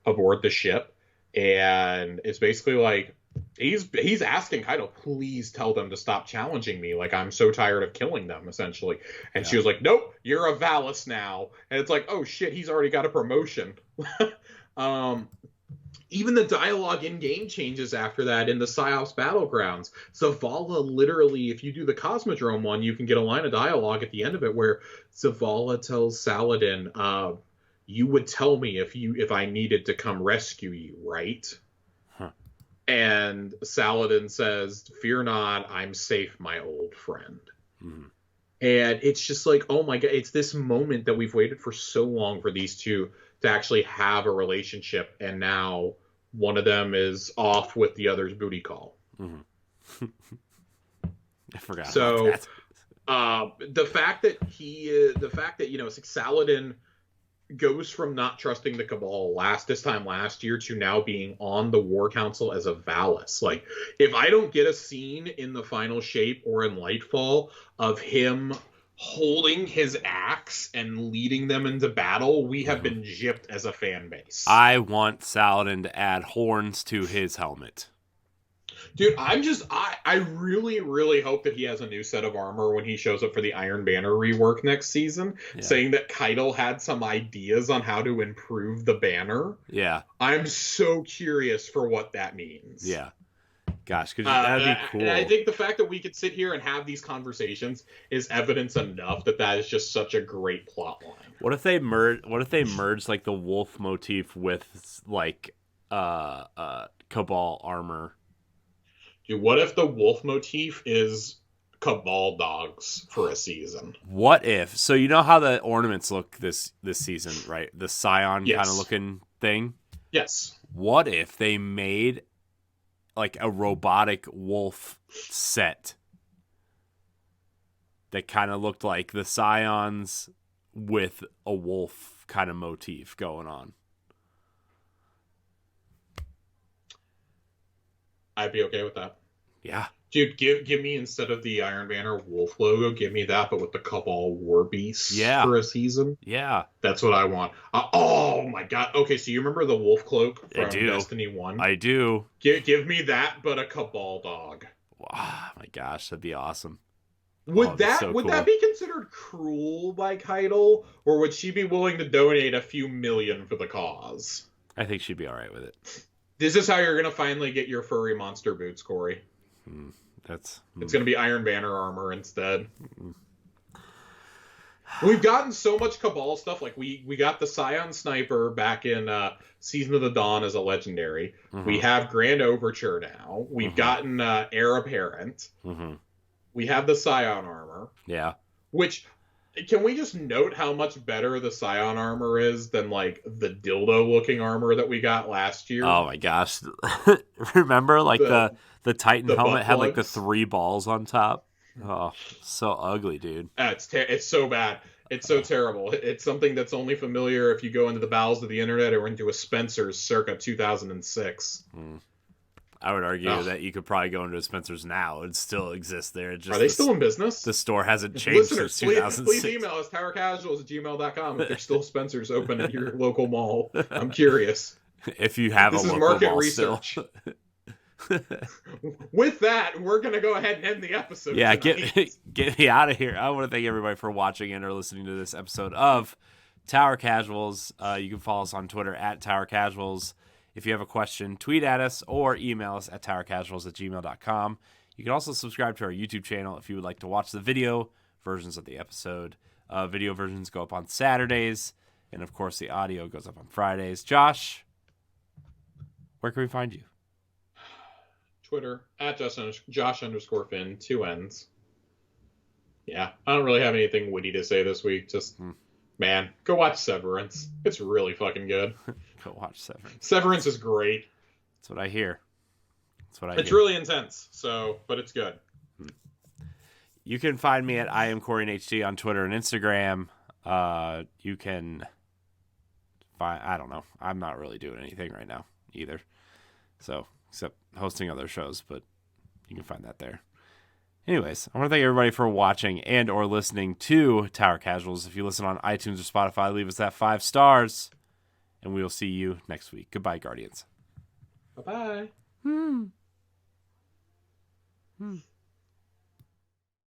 aboard the ship, and it's basically like he's asking Kaido, please tell them to stop challenging me, like I'm so tired of killing them, essentially. And she was like, nope, you're a Valis now. And it's like, oh shit, he's already got a promotion. Even the dialogue in-game changes after that in the Psyops Battlegrounds. Zavala literally, if you do the Cosmodrome one, you can get a line of dialogue at the end of it where Zavala tells Saladin, you would tell me if I needed to come rescue you, right? And Saladin says, fear not, I'm safe, my old friend. And it's just like, oh my god, it's this moment that we've waited for so long for these two to actually have a relationship, and now one of them is off with the other's booty call. I forgot. So the fact that Saladin goes from not trusting the Cabal this time last year to now being on the War Council as a Valis. Like, if I don't get a scene in the final shape or in Lightfall of him holding his axe and leading them into battle, we have been gypped as a fan base. I want Saladin to add horns to his helmet. Dude, I really, really hope that he has a new set of armor when he shows up for the Iron Banner rework next season, saying that Keitel had some ideas on how to improve the banner. Yeah. I'm so curious for what that means. Yeah. Gosh, that'd be cool. And I think the fact that we could sit here and have these conversations is evidence enough that is just such a great plot line. What if they merge like the wolf motif with like Cabal armor? Dude, what if the wolf motif is Cabal dogs for a season? What if? So you know how the ornaments look this season, right? The Scion kind of looking thing? Yes. What if they made like a robotic wolf set that kind of looked like the Scions with a wolf kind of motif going on. I'd be okay with that. Yeah. Dude, give me, instead of the Iron Banner wolf logo, give me that, but with the Cabal War Beasts for a season. Yeah. That's what I want. Oh my god. Okay, so you remember the wolf cloak I from do. Destiny 1? I do. Give me that, but a Cabal dog. Wow, my gosh, that'd be awesome. Would that be considered cruel by Keitel, or would she be willing to donate a few million for the cause? I think she'd be all right with it. This is how you're gonna finally get your furry monster boots, Corey. It's gonna be Iron Banner armor instead. We've gotten so much Cabal stuff. Like we got the Scion Sniper back in Season of the Dawn as a legendary. We have Grand Overture now. We've gotten Heir Apparent. We have the Scion armor. Yeah. Which, can we just note how much better the Scion armor is than like the dildo-looking armor that we got last year? Oh my gosh! Remember, like the Titan helmet had like the 3 balls on top. Oh, so ugly, dude. It's so bad. It's so terrible. It's something that's only familiar if you go into the bowels of the internet or into a Spencer's circa 2006. I would argue that you could probably go into a Spencer's now. It still exists there. It just, are they still in business? The store hasn't changed since 2006. Please email us, towercasuals@gmail.com, if there's still Spencer's open at your local mall. I'm curious. If you have this a is local market mall research. still. With that, we're going to go ahead and end the episode. Yeah, tonight. get me out of here. I want to thank everybody for watching and or listening to this episode of Tower Casuals. You can follow us on Twitter at Tower Casuals. If you have a question, tweet at us or email us at towercasuals@gmail.com. You can also subscribe to our YouTube channel if you would like to watch the video versions of the episode. Video versions go up on Saturdays, and of course the audio goes up on Fridays. Josh, where can we find you? Twitter at Josh_Finn, 2 N's. Yeah, I don't really have anything witty to say this week. Just, man, go watch Severance. It's really fucking good. Go watch Severance. Severance is great. That's what I hear. It's really intense, but it's good. You can find me at I am Corey HD on Twitter and Instagram. You can find, I don't know. I'm not really doing anything right now either. So, except hosting other shows, but you can find that there. Anyways, I want to thank everybody for watching and or listening to Tower Casuals. If you listen on iTunes or Spotify, leave us that 5 stars, and we will see you next week. Goodbye, Guardians. Bye-bye.